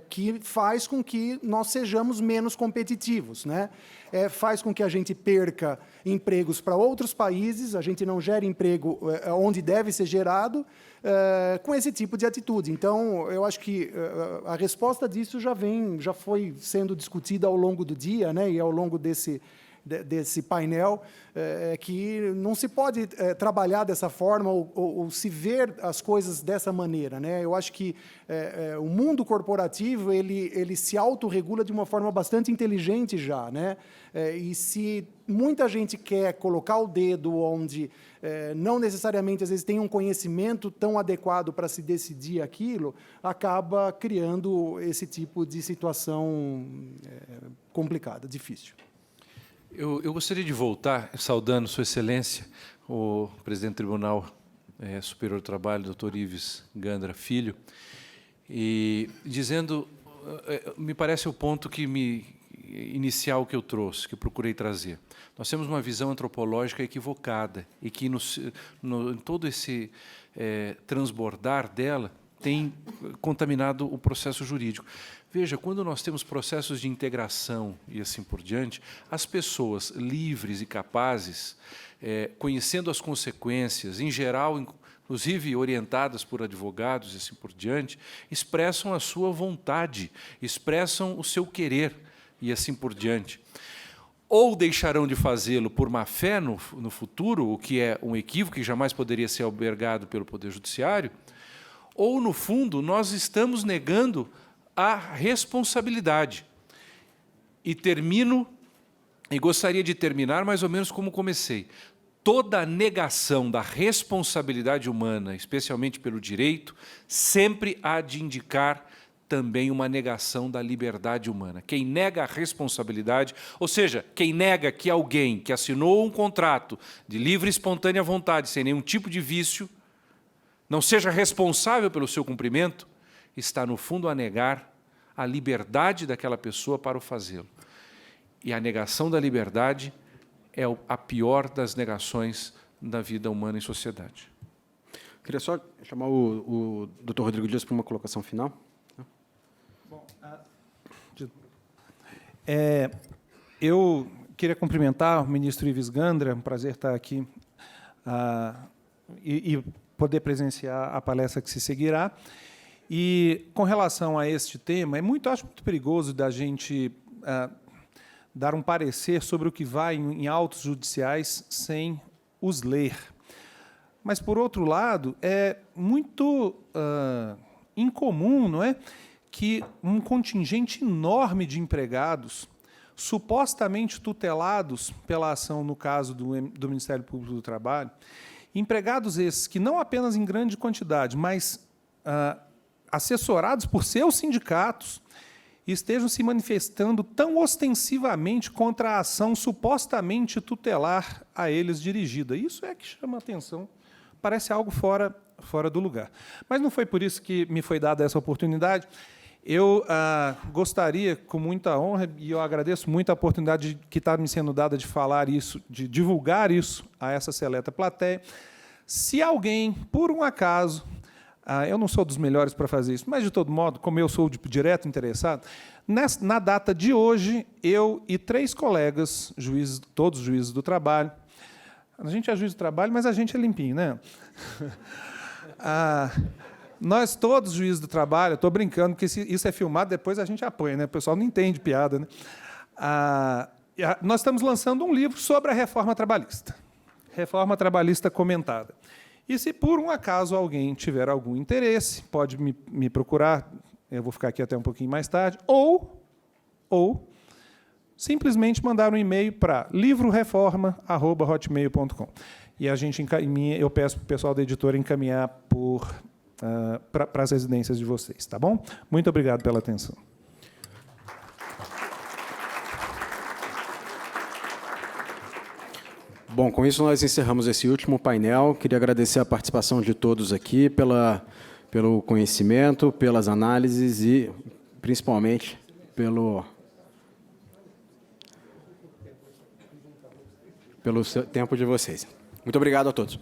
que faz com que nós sejamos menos competitivos, né? Faz com que a gente perca empregos para outros países, a gente não gere emprego onde deve ser gerado, com esse tipo de atitude. Então, eu acho que a resposta disso já foi sendo discutida ao longo do dia, né? E ao longo desse painel, que não se pode trabalhar dessa forma ou se ver as coisas dessa maneira, né? Eu acho que o mundo corporativo ele se autorregula de uma forma bastante inteligente já, né? E se muita gente quer colocar o dedo onde não necessariamente, às vezes, tem um conhecimento tão adequado para se decidir aquilo, acaba criando esse tipo de situação complicada, difícil. Eu gostaria de voltar, saudando Sua Excelência, o presidente do Tribunal Superior do Trabalho, doutor Ives Gandra Filho, e dizendo, me parece o ponto inicial que eu trouxe, que eu procurei trazer. Nós temos uma visão antropológica equivocada e que em todo esse transbordar dela tem contaminado o processo jurídico. Veja, quando nós temos processos de integração e assim por diante, as pessoas livres e capazes, conhecendo as consequências, em geral, inclusive orientadas por advogados e assim por diante, expressam a sua vontade, expressam o seu querer e assim por diante. Ou deixarão de fazê-lo por má fé no futuro, o que é um equívoco que jamais poderia ser albergado pelo Poder Judiciário, ou, no fundo, nós estamos negando a responsabilidade. E gostaria de terminar mais ou menos como comecei. Toda negação da responsabilidade humana, especialmente pelo direito, sempre há de indicar também uma negação da liberdade humana. Quem nega a responsabilidade, ou seja, quem nega que alguém que assinou um contrato de livre e espontânea vontade, sem nenhum tipo de vício, não seja responsável pelo seu cumprimento, está, no fundo, a negar a liberdade daquela pessoa para o fazê-lo. E a negação da liberdade é a pior das negações da vida humana em sociedade. Queria só chamar o Dr. Rodrigo Dias para uma colocação final. Bom, Eu queria cumprimentar o ministro Ives Gandra, é um prazer estar aqui e poder presenciar a palestra que se seguirá. E, com relação a este tema, acho muito perigoso da gente dar um parecer sobre o que vai em autos judiciais sem os ler. Mas, por outro lado, é muito incomum, não é, que um contingente enorme de empregados, supostamente tutelados pela ação, no caso do Ministério Público do Trabalho, empregados esses que não apenas em grande quantidade, mas assessorados por seus sindicatos, estejam se manifestando tão ostensivamente contra a ação supostamente tutelar a eles dirigida. Isso é que chama a atenção. Parece algo fora do lugar. Mas não foi por isso que me foi dada essa oportunidade. Eu gostaria, com muita honra, e eu agradeço muito a oportunidade que está me sendo dada de falar isso, de divulgar isso a essa seleta plateia. Se alguém, por um acaso, eu não sou dos melhores para fazer isso, mas, de todo modo, como eu sou direto interessado, na data de hoje, eu e 3 colegas, juízes, todos juízes do trabalho, a gente é juiz do trabalho, mas a gente é limpinho, né? Nós todos juízes do trabalho, estou brincando, porque se isso é filmado, depois a gente apanha, né? O pessoal não entende piada, né? Nós estamos lançando um livro sobre a reforma trabalhista comentada. E se por um acaso alguém tiver algum interesse, pode me procurar, eu vou ficar aqui até um pouquinho mais tarde, ou simplesmente mandar um e-mail para livroreforma@hotmail.com. E eu peço para o pessoal da editora encaminhar para as residências de vocês, tá bom? Muito obrigado pela atenção. Bom, com isso nós encerramos esse último painel. Queria agradecer a participação de todos aqui, pelo conhecimento, pelas análises e, principalmente, pelo tempo de vocês. Muito obrigado a todos.